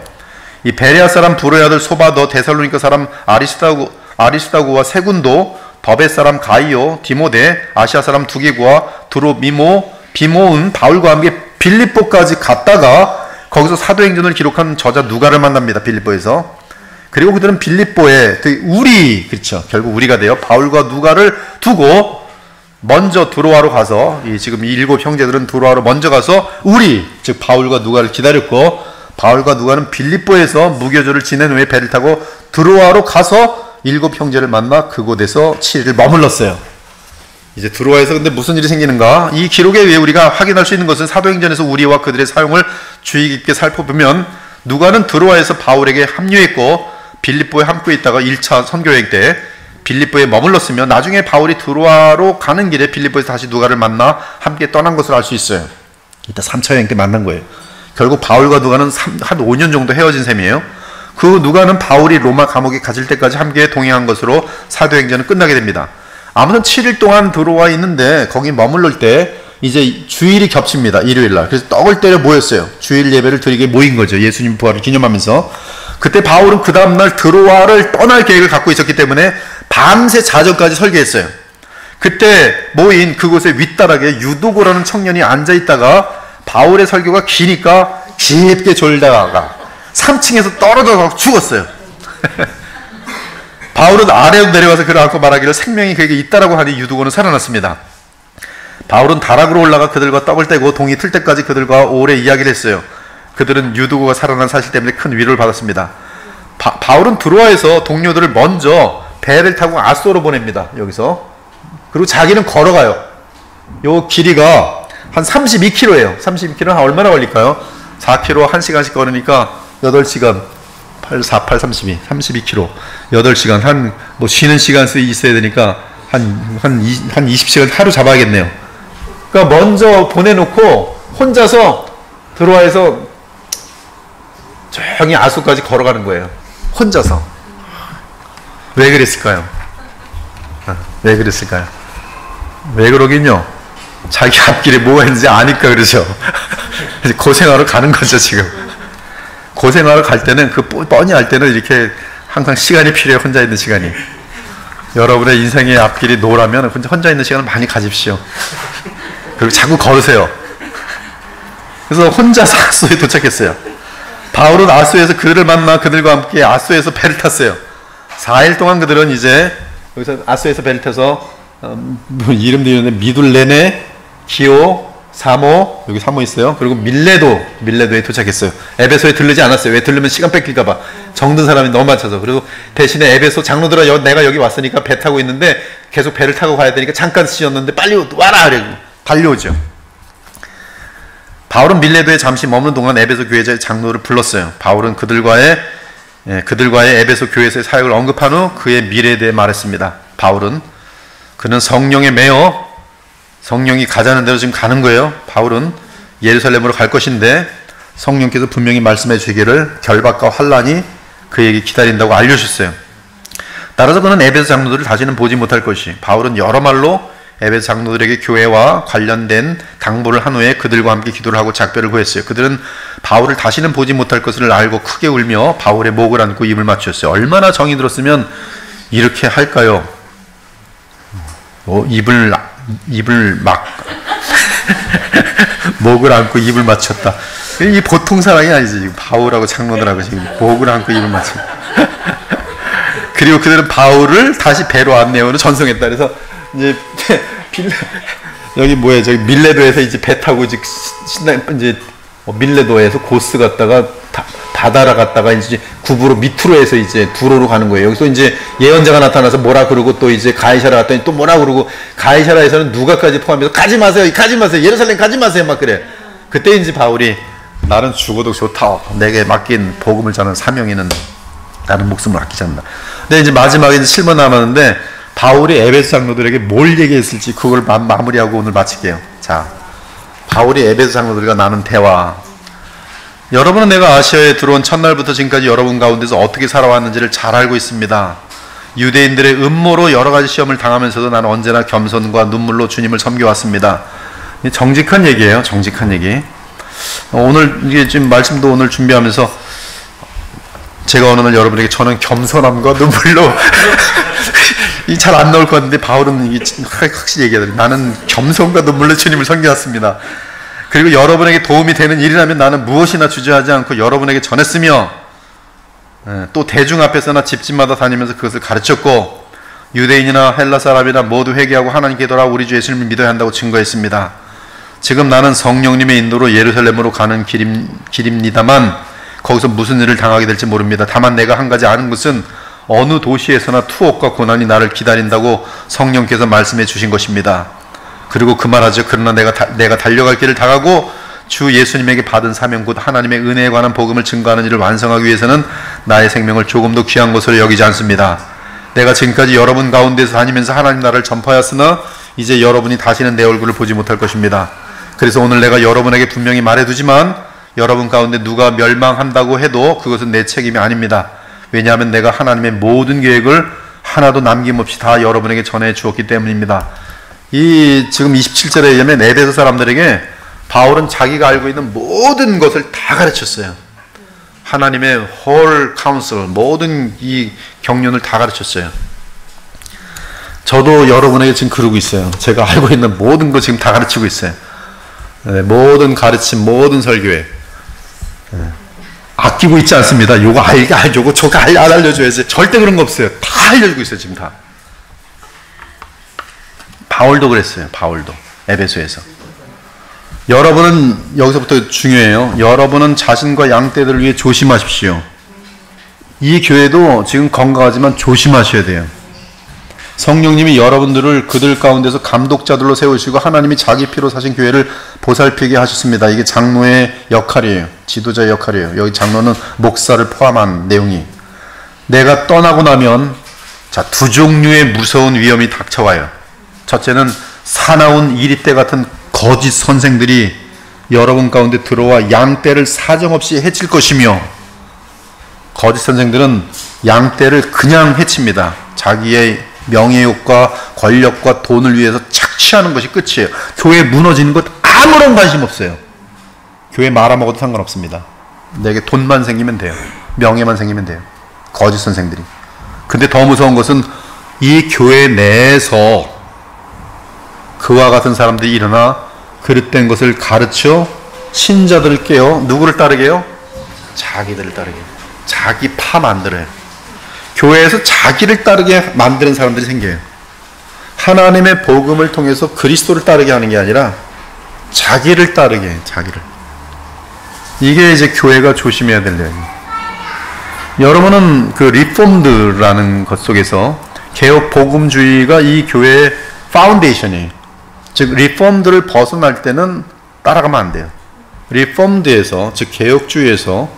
이 베레아 사람 두로의 아들 소바더, 데살로니가 사람 아리스다구와 세군도, 더베 사람 가이오, 디모데, 아시아 사람 두기고와 비모은 바울과 함께 빌립보까지 갔다가 거기서 사도행전을 기록한 저자 누가를 만납니다. 빌립보에서. 그리고 그들은 빌립보에 그렇죠. 결국 우리가 돼요. 바울과 누가를 두고 먼저 두로아로 가서 지금 이 7 형제들은 두로아로 먼저 가서 즉 바울과 누가를 기다렸고, 바울과 누가는 빌립보에서 무교절을 지낸 후에 배를 타고 두로아로 가서 7 형제를 만나 그곳에서 7일을 머물렀어요. 이제 두로아에서 근데 무슨 일이 생기는가? 이 기록에 의해 우리가 확인할 수 있는 것은 사도행전에서 우리와 그들의 사용을 주의 깊게 살펴보면 누가는 두로아에서 바울에게 합류했고 빌립보에 함께 있다가 1차 선교여행 때 빌립보에 머물렀으며 나중에 바울이 두로아로 가는 길에 빌립보에서 다시 누가를 만나 함께 떠난 것을 알 수 있어요. 이따 3차 여행 때 만난 거예요. 결국 바울과 누가는 한 5년 정도 헤어진 셈이에요. 그 누가는 바울이 로마 감옥에 갇힐 때까지 함께 동행한 것으로 사도행전은 끝나게 됩니다. 아무튼 7일 동안 들어와 있는데 거기 머물러 때 이제 주일이 겹칩니다. 일요일날. 그래서 떡을 때려 모였어요. 주일 예배를 드리게 모인 거죠. 예수님 부활을 기념하면서. 그때 바울은 그 다음날 드로아를 떠날 계획을 갖고 있었기 때문에 밤새 자정까지 설계했어요. 그때 모인 그곳의 윗다락에 유도고라는 청년이 앉아있다가 바울의 설교가 기니까 깊게 졸다가 3층에서 떨어져서 죽었어요. 바울은 아래로 내려와서 그를 안고 말하기를 생명이 그에게 있다라고 하니 유두고는 살아났습니다. 바울은 다락으로 올라가 그들과 떡을 떼고 동이 틀 때까지 그들과 오래 이야기를 했어요. 그들은 유두고가 살아난 사실 때문에 큰 위로를 받았습니다. 바울은 드로아에서 동료들을 먼저 배를 타고 아소로 보냅니다. 여기서. 그리고 자기는 걸어가요. 요 길이가 한 32km예요. 32km는 얼마나 걸릴까요? 4km 1시간씩 걸으니까 8시간 8, 32km 8시간 뭐 쉬는 시간 있어야 되니까 한 20시간 하루 잡아야겠네요. 그러니까 먼저 보내놓고 혼자서 드로아에서 조용히 아소까지 걸어가는 거예요. 혼자서. 왜 그랬을까요? 왜 그랬을까요? 왜 그러긴요? 자기 앞길에 뭐가 있는지 아니까 그러죠. 고생하러 가는 거죠, 지금. 고생하러 갈 때는 뻔히 알 때는 이렇게 항상 시간이 필요해요. 혼자 있는 시간이. 여러분의 인생의 앞길이 노라면 혼자 있는 시간을 많이 가집시오. 그리고 자꾸 걸으세요. 그래서 혼자서 아소에 도착했어요. 바울은 아소에서 그들을 만나 그들과 함께 아소에서 배를 탔어요. 4일 동안 그들은 이제 여기서 아소에서 배를 타서 이름도 있는데 미둘레네, 기오, 사모, 여기 사모 있어요. 그리고 밀레도에 도착했어요. 에베소에 들르지 않았어요. 왜? 들르면 시간 뺏길까봐. 정든 사람이 너무 많아서. 그래서 대신에 에베소 장로들아, 내가 여기 왔으니까 배 타고 있는데 계속 배를 타고 가야 되니까 잠깐 쉬었는데 빨리 와라! 그러고 달려오죠. 바울은 밀레도에 잠시 머무는 동안 에베소 교회 장로를 불렀어요. 바울은 그들과의 에베소 교회에서의 사역을 언급한 후 그의 미래에 대해 말했습니다. 그는 성령에 매여 성령이 가자는 대로 지금 가는 거예요. 바울은 예루살렘으로 갈 것인데 성령께서 분명히 말씀해 주기를 결박과 환란이 그에게 기다린다고 알려주셨어요. 따라서 그는 에베소 장로들을 다시는 보지 못할 것이, 바울은 여러 말로 에베소 장로들에게 교회와 관련된 당부를 한 후에 그들과 함께 기도를 하고 작별을 구했어요. 그들은 바울을 다시는 보지 못할 것을 알고 크게 울며 바울의 목을 안고 입을 맞추었어요. 얼마나 정이 들었으면 이렇게 할까요? 입을 막 목을 안고 입을 맞췄다. 이 보통 사랑이 아니지. 지금 바울하고 장로들하고 지금 목을 안고 입을 맞췄. 그리고 그들은 바울을 다시 배로 안내어로 전송했다. 그래서 이제 여기 저기 밀레도에서 이제 배 타고 이제 밀레도에서 고스 갔다가 바다라 갔다가 이제 구부로 밑으로 해서 이제 두로로 가는 거예요. 여기서 이제 예언자가 나타나서 뭐라 그러고 또 이제 가이사라 갔더니 또 뭐라 그러고 가이사라에서는 누가까지 포함해서 가지 마세요. 가지 마세요. 예루살렘 가지 마세요. 막 그래. 그때 이제 바울이 나는 죽어도 좋다. 내게 맡긴 복음을 전하는 사명에는 나는 목숨을 아끼지 않는다. 근데 이제 마지막에 이제 7번 남았는데 바울이 에베소 장로들에게 뭘 얘기했을지 그걸 마무리하고 오늘 마칠게요. 자, 바울이 에베소 장로들과 나눈 대화. 여러분은 내가 아시아에 들어온 첫날부터 지금까지 여러분 가운데서 어떻게 살아왔는지를 잘 알고 있습니다. 유대인들의 음모로 여러 가지 시험을 당하면서도 나는 언제나 겸손과 눈물로 주님을 섬겨왔습니다. 정직한 얘기예요. 정직한 얘기. 오늘 이게 지금 말씀도 오늘 준비하면서 제가 어느 날 여러분에게 저는 겸손함과 눈물로 이 잘 안 나올 것 같은데 바울은 이게 확실히 얘기하더니 나는 겸손과 눈물로 주님을 섬겨왔습니다. 그리고 여러분에게 도움이 되는 일이라면 나는 무엇이나 주저하지 않고 여러분에게 전했으며 또 대중 앞에서나 집집마다 다니면서 그것을 가르쳤고 유대인이나 헬라 사람이나 모두 회개하고 하나님께 돌아 우리 주 예수님을 믿어야 한다고 증거했습니다. 지금 나는 성령님의 인도로 예루살렘으로 가는 길입니다만 거기서 무슨 일을 당하게 될지 모릅니다. 다만 내가 한 가지 아는 것은 어느 도시에서나 투옥과 고난이 나를 기다린다고 성령께서 말씀해 주신 것입니다. 그리고 그 말하죠. 그러나 내가 달려갈 길을 다 가고 주 예수님에게 받은 사명 곧 하나님의 은혜에 관한 복음을 증거하는 일을 완성하기 위해서는 나의 생명을 조금도 귀한 것으로 여기지 않습니다. 내가 지금까지 여러분 가운데서 다니면서 하나님 나라를 전파하였으나 이제 여러분이 다시는 내 얼굴을 보지 못할 것입니다. 그래서 오늘 내가 여러분에게 분명히 말해두지만 여러분 가운데 누가 멸망한다고 해도 그것은 내 책임이 아닙니다. 왜냐하면 내가 하나님의 모든 계획을 하나도 남김없이 다 여러분에게 전해 주었기 때문입니다. 이 지금 27절에 의하면 에베소 사람들에게 바울은 자기가 알고 있는 모든 것을 다 가르쳤어요. 하나님의 whole counsel, 모든 이 경륜을 다 가르쳤어요. 저도 여러분에게 지금 그러고 있어요. 제가 알고 있는 모든 거 지금 다 가르치고 있어요. 모든 가르침, 모든 설교에 아끼고 있지 않습니다. 요거 요거 저거 알려줘야지. 절대 그런 거 없어요. 다 알려주고 있어요. 지금 다. 바울도 그랬어요. 바울도 에베소에서. 여러분은 여기서부터 중요해요. 여러분은 자신과 양떼들을 위해 조심하십시오. 이 교회도 지금 건강하지만 조심하셔야 돼요. 성령님이 여러분들을 그들 가운데서 감독자들로 세우시고 하나님이 자기 피로 사신 교회를 보살피게 하셨습니다. 이게 장로의 역할이에요. 지도자의 역할이에요. 여기 장로는 목사를 포함한 내용이. 내가 떠나고 나면 두 종류의 무서운 위험이 닥쳐와요. 첫째는 사나운 이리떼 같은 거짓 선생들이 여러분 가운데 들어와 양떼를 사정없이 해칠 것이며, 거짓 선생들은 양떼를 그냥 해칩니다. 자기의 명예욕과 권력과 돈을 위해서 착취하는 것이 끝이에요. 교회 무너지는 것 아무런 관심 없어요. 교회 말아먹어도 상관없습니다. 내게 돈만 생기면 돼요. 명예만 생기면 돼요. 거짓 선생들이. 근데 더 무서운 것은 이 교회 내에서 그와 같은 사람들이 일어나 그릇된 것을 가르쳐 신자들을 깨워 누구를 따르게요? 자기들을 따르게. 자기 파 만들어요. 교회에서 자기를 따르게 만드는 사람들이 생겨요. 하나님의 복음을 통해서 그리스도를 따르게 하는 게 아니라 자기를 따르게 해요. 자기를. 이게 이제 교회가 조심해야 될 내용이에요. 여러분은 그 리폼드라는 것 속에서 개혁 복음주의가 이 교회의 파운데이션이에요. 즉 리폼드를 벗어날 때는 따라가면 안 돼요. 리폼드에서, 즉 개혁주의에서,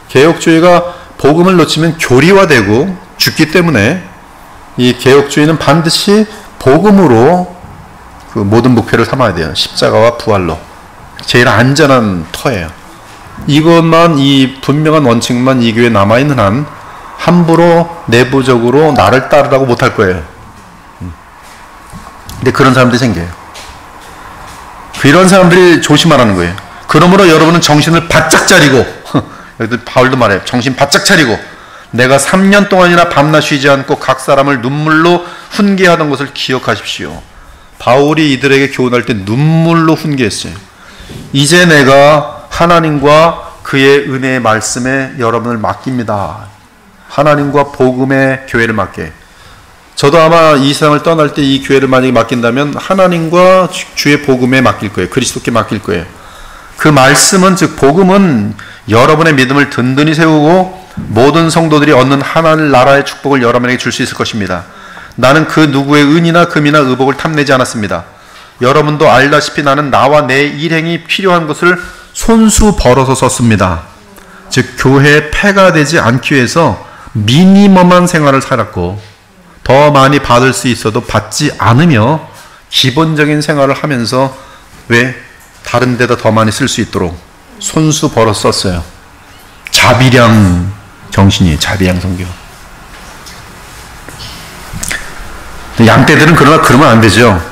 개혁주의가 복음을 놓치면 교리화되고 죽기 때문에 이 개혁주의는 반드시 복음으로 그 모든 목표를 삼아야 돼요. 십자가와 부활로. 제일 안전한 터예요. 이것만, 이 분명한 원칙만 이 교회에 남아있는 한 함부로 내부적으로 나를 따르라고 못할 거예요. 근데 그런 사람들이 생겨요. 이런 사람들이 조심하라는 거예요. 그러므로 여러분은 정신을 바짝 차리고, 여기도 바울도 말해요. 정신 바짝 차리고, 내가 3년 동안이나 밤낮 쉬지 않고 각 사람을 눈물로 훈계하던 것을 기억하십시오. 바울이 이들에게 교훈할 때 눈물로 훈계했어요. 이제 내가 하나님과 그의 은혜의 말씀에 여러분을 맡깁니다. 하나님과 복음의 교회를 맡게. 저도 아마 이 세상을 떠날 때 이 교회를 만약에 맡긴다면 하나님과 주의 복음에 맡길 거예요. 그리스도께 맡길 거예요. 그 말씀은 즉 복음은 여러분의 믿음을 든든히 세우고 모든 성도들이 얻는 하나님 나라의 축복을 여러분에게 줄 수 있을 것입니다. 나는 그 누구의 은이나 금이나 의복을 탐내지 않았습니다. 여러분도 알다시피 나는 나와 내 일행이 필요한 것을 손수 벌어서 썼습니다. 즉 교회에 폐가 되지 않기 위해서 미니멈한 생활을 살았고 더 많이 받을 수 있어도 받지 않으며 기본적인 생활을 하면서 왜 다른 데다 더 많이 쓸 수 있도록 손수 벌어서 썼어요. 자비량 정신이에요. 자비량 성교. 양떼들은 그러면 안 되죠.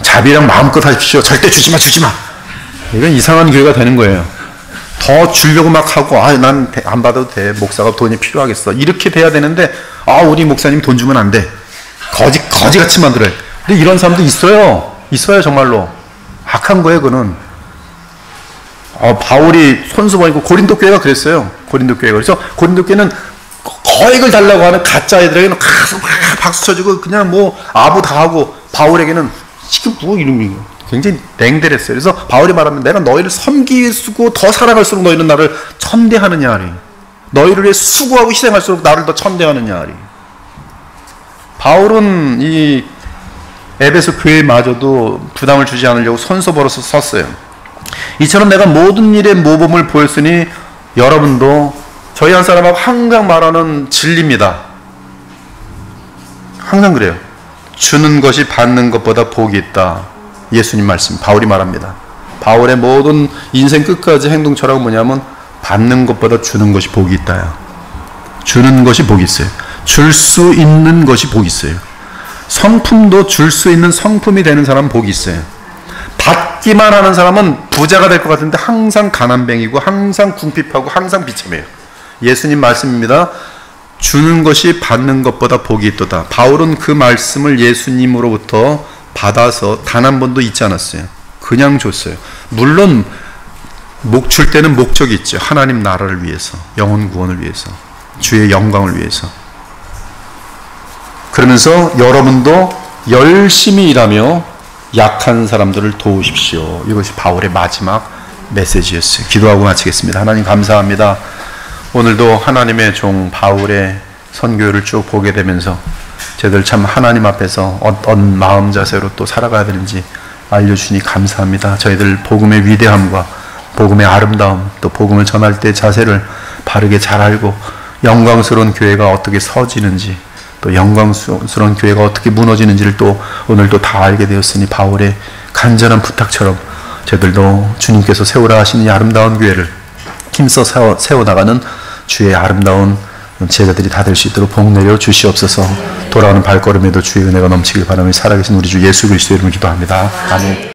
자비량 마음껏 하십시오. 절대 주지 마. 이건 이상한 교회가 되는 거예요. 더 주려고 막 하고, 난 안 받아도 돼. 목사가 돈이 필요하겠어. 이렇게 돼야 되는데, 우리 목사님 돈 주면 안 돼. 거지같이 만들어요. 근데 이런 사람도 있어요, 정말로. 악한 거예요, 그는. 바울이 손수 벌고, 고린도 교회가 그랬어요. 고린도 교회가. 그래서 고린도 교회는 거액을 달라고 하는 가짜 애들에게는 가서 막 박수 쳐주고, 그냥 아부 다 하고, 바울에게는 지금 이름이 굉장히 냉대했어요. 그래서 바울이 말하면 내가 너희를 섬기고 더 사랑할수록 너희는 나를 천대하느냐 하리. 너희를 위해 수고하고 희생할수록 나를 더 천대하느냐 하리. 바울은 이 에베소 교회마저도 부담을 주지 않으려고 손수 벌어서 썼어요. 이처럼 내가 모든 일에 모범을 보였으니 여러분도 저희 한 사람하고 항상 말하는 진리입니다. 항상 그래요. 주는 것이 받는 것보다 복이 있다. 예수님 말씀, 바울이 말합니다. 바울의 모든 인생 끝까지 행동 철학은 뭐냐면 받는 것보다 주는 것이 복이 있다야. 주는 것이 복이 있어요. 줄 수 있는 것이 복이 있어요. 성품도 줄 수 있는 성품이 되는 사람은 복이 있어요. 받기만 하는 사람은 부자가 될 것 같은데 항상 가난뱅이고 항상 궁핍하고 항상 비참해요. 예수님 말씀입니다. 주는 것이 받는 것보다 복이 있도다. 바울은 그 말씀을 예수님으로부터 받아서 단 한 번도 잊지 않았어요. 그냥 줬어요. 물론 줄 때는 목적이 있죠. 하나님 나라를 위해서, 영혼 구원을 위해서, 주의 영광을 위해서. 그러면서 여러분도 열심히 일하며 약한 사람들을 도우십시오. 이것이 바울의 마지막 메시지였어요. 기도하고 마치겠습니다. 하나님 감사합니다. 오늘도 하나님의 종 바울의 선교를 쭉 보게 되면서 저희들 참 하나님 앞에서 어떤 마음 자세로 또 살아가야 되는지 알려주시니 감사합니다. 저희들 복음의 위대함과 복음의 아름다움, 또 복음을 전할 때 자세를 바르게 잘 알고 영광스러운 교회가 어떻게 서지는지, 또 영광스러운 교회가 어떻게 무너지는지를 또 오늘도 다 알게 되었으니 바울의 간절한 부탁처럼 저희들도 주님께서 세우라 하시는 이 아름다운 교회를 힘써 세워나가는 주의 아름다운 제자들이 다 될 수 있도록 복 내려 주시옵소서. 돌아오는 발걸음에도 주의 은혜가 넘치길 바라며 살아계신 우리 주 예수 그리스도의 이름으로 기도합니다. 아멘.